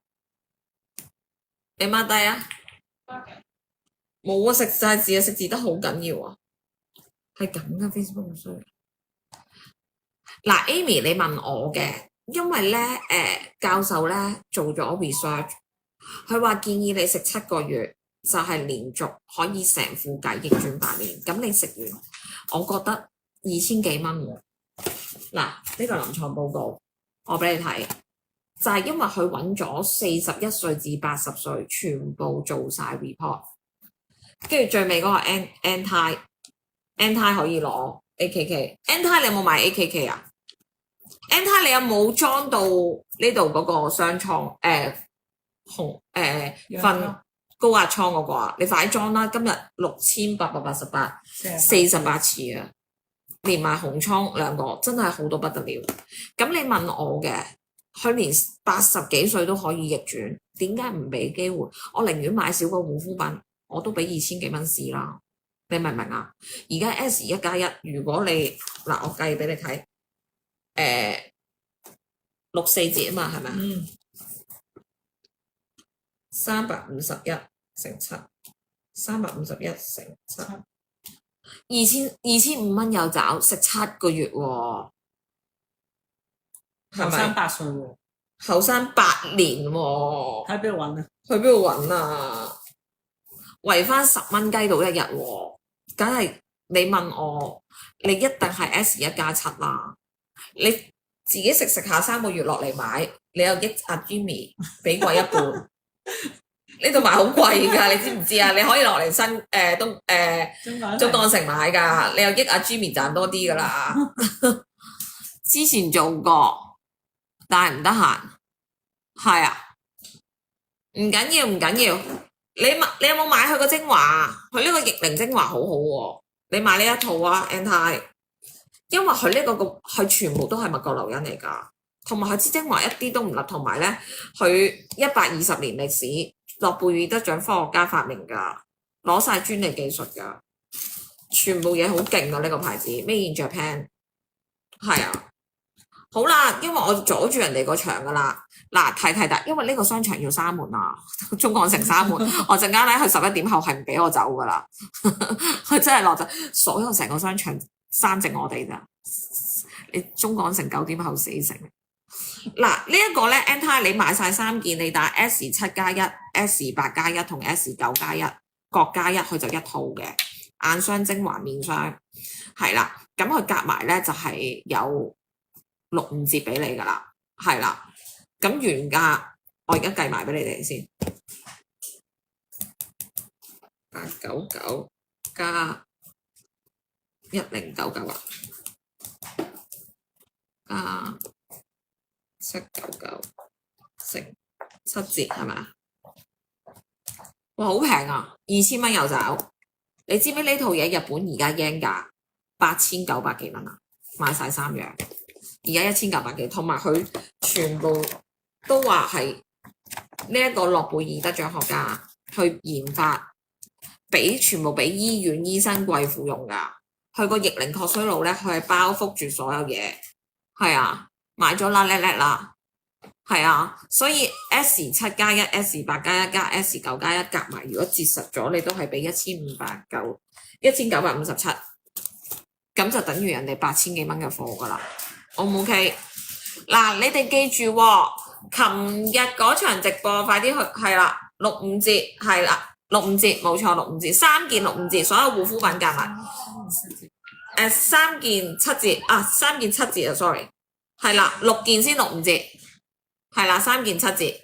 你抹低啊？冇啊！食晒字啊！食字得好緊要啊！係咁嘅 Facebook 唔衰。嗱 ，Amy 你問我嘅，因為咧教授咧做咗 research， 佢話建議你食7個月，就係連續可以成副計逆轉8年。咁你食完，我覺得2000幾蚊喎。嗱，呢個臨床報告我俾你睇，就係因為佢揾咗41歲至80歲全部做晒 report， 跟住最尾嗰個 anti 可以攞 AKK。anti 你有冇買 AKK 啊？anti 你有冇裝到呢度嗰個雙倉瞓高壓倉嗰個啊？你快裝啦！今日6888 48次啊，連埋紅倉2個，真係好到不得了。咁你問我嘅，佢連80幾歲都可以逆轉，點解唔俾機會？我寧願買少個護膚品，我都俾2000幾蚊試啦。你明唔明啊？而家 S1+1，如果你嗱我計俾你睇，64折啊嘛，係咪啊？351乘7 351乘7 2500蚊有找，食7個月喎，後生8歲喎，後生8年喎，喺邊度揾啊？去邊度揾啊？圍翻10蚊雞到1日喎，梗係你問我，你一定係 S1+7啦。你自己食下3個月落嚟買，你又益阿 Jimmy 俾貴一半。呢度買好貴㗎，你知唔知啊？你可以落嚟中港城買㗎，你又益阿 Jimmy 賺多啲㗎啦。之前做過，但係唔得閒。係啊，唔緊要。你有冇買佢個精華？佢呢個逆齡精華好好喎，你買呢一套啊 ，Anti， 因為佢呢個佢全部都係物國留因嚟㗎，同埋佢支精華一啲都唔辣，同埋咧佢120年歷史，諾貝爾得獎科學家發明㗎，攞晒專利技術㗎，全部嘢好勁㗎呢個牌子 ，Made in Japan， 係啊。好啦，因為我阻住人哋個場㗎啦。嗱，提，因為呢個商場要閂門啊，中港城閂門，我陣間咧佢11點後係唔俾我走㗎啦。佢真係落咗，所有成個商場閂正我哋咋。你中港城9點後死城。嗱，呢一個咧 Anti 你買晒3件，你打 S7+1、S8+1 同 S9+1，各加1，佢就一套嘅眼霜、精華、面霜，係啦。咁佢夾埋咧就係有65折俾你㗎啦，係啦。咁原價我而家計埋俾你哋先，899加1099啊，加799乘7折係咪啊？哇，好平啊！2000蚊有找。你知唔知呢套嘢日本而家 yen 價8900幾蚊啊？買晒3樣，而家1900幾，同埋佢全部都話係呢一個諾貝爾得獎學家去研發，全部俾醫院醫生貴婦用㗎。佢個逆齡確衰露咧，佢係包覆住所有嘢，係啊，買咗啦，叻叻啦，係啊，所以 S7+1、S8+1加 S9+1夾埋，如果折實咗，你都係俾1957，咁就等於人哋8000幾蚊嘅貨噶啦。O 唔 OK？ 嗱，你哋記住喎，琴日嗰場直播快啲去，係啦，65折，係啦，65折，冇錯，65折，3件65折，所有護膚品夾埋，3件7折啊，3件7折啊 ，sorry， 係啦，6件先65折，係啦，3件7折，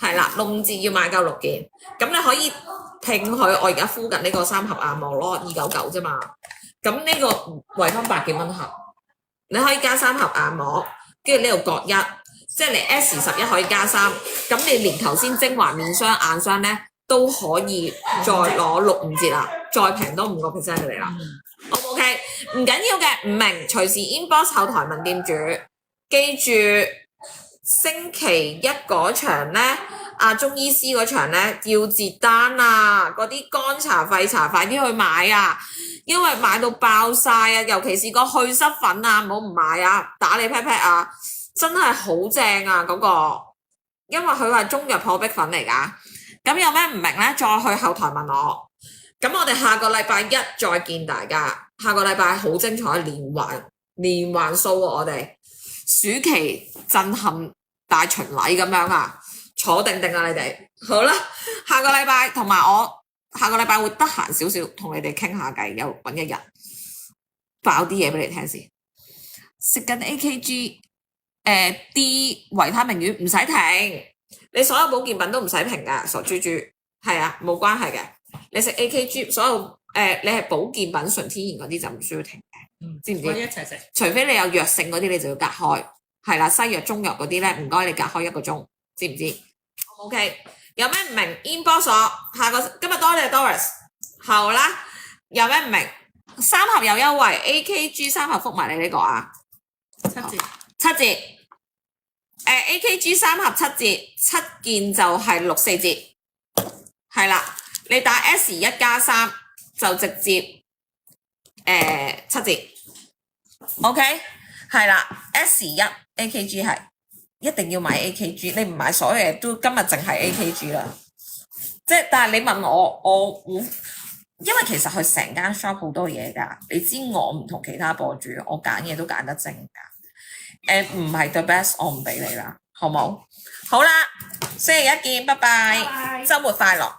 係啦，65折要買夠6件，咁你可以拼佢，我而家敷緊呢個3盒眼膜咯，299啫嘛，咁呢個維翻100幾蚊盒，你可以加3盒眼膜。跟住呢度各一，即係你 S11可以加3，咁你連頭先精華面霜、眼霜咧都可以再攞65折啦，再平多5% 俾你啦。O 唔 OK？ 唔緊要嘅，唔明隨時 inbox 後台問店主。記住星期一嗰場咧，中醫師嗰場咧要截單啊！嗰啲乾茶、廢茶快啲去買啊！因為買到爆晒啊，尤其是個去濕粉啊，唔好唔買啊，打你 pat pat 啊，真係好正啊嗰個，因為佢係中藥破壁粉嚟㗎。咁有咩唔明呢？再去後台問我。咁我哋下個禮拜一再見大家。下個禮拜好精彩，連環數喎，我哋暑期震撼大巡禮咁樣啊，坐定定啊你哋。好啦，下個禮拜同埋我。下個禮拜會得閒少少，同你哋傾下偈，又揾一日爆啲嘢俾你聽先。食緊 AKG，啲維他命丸唔使停，你所有保健品都唔使停噶，傻豬豬，係啊，冇關係嘅。你食 AKG，所有你係保健品純天然嗰啲就唔需要停嘅，知唔知？我一齊食，除非你有藥性嗰啲，你就要隔開。係啦，西藥、中藥嗰啲咧，唔該你隔開1個鐘，知唔知 ？OK。有咩唔明 inbox 我，今日多謝 Doris， 好啦，有咩唔明？3盒有優惠 ，AKG 3盒覆埋你呢個啊，7折，7折，AKG 3盒7折，7件就係64折，係啦，你打 S1+3就直接7折 ，OK， 係啦 ，S1 AKG 係。一定要買 AKG， 你唔買所有嘢都今日淨係 AKG 啦。即係但係你問我因為其實佢成間 shop 好多嘢㗎，你知我唔同其他博主，我揀嘢都揀得精㗎。唔係 the best， 我唔俾你啦，好冇？好啦，星期一見，拜拜，週末快樂。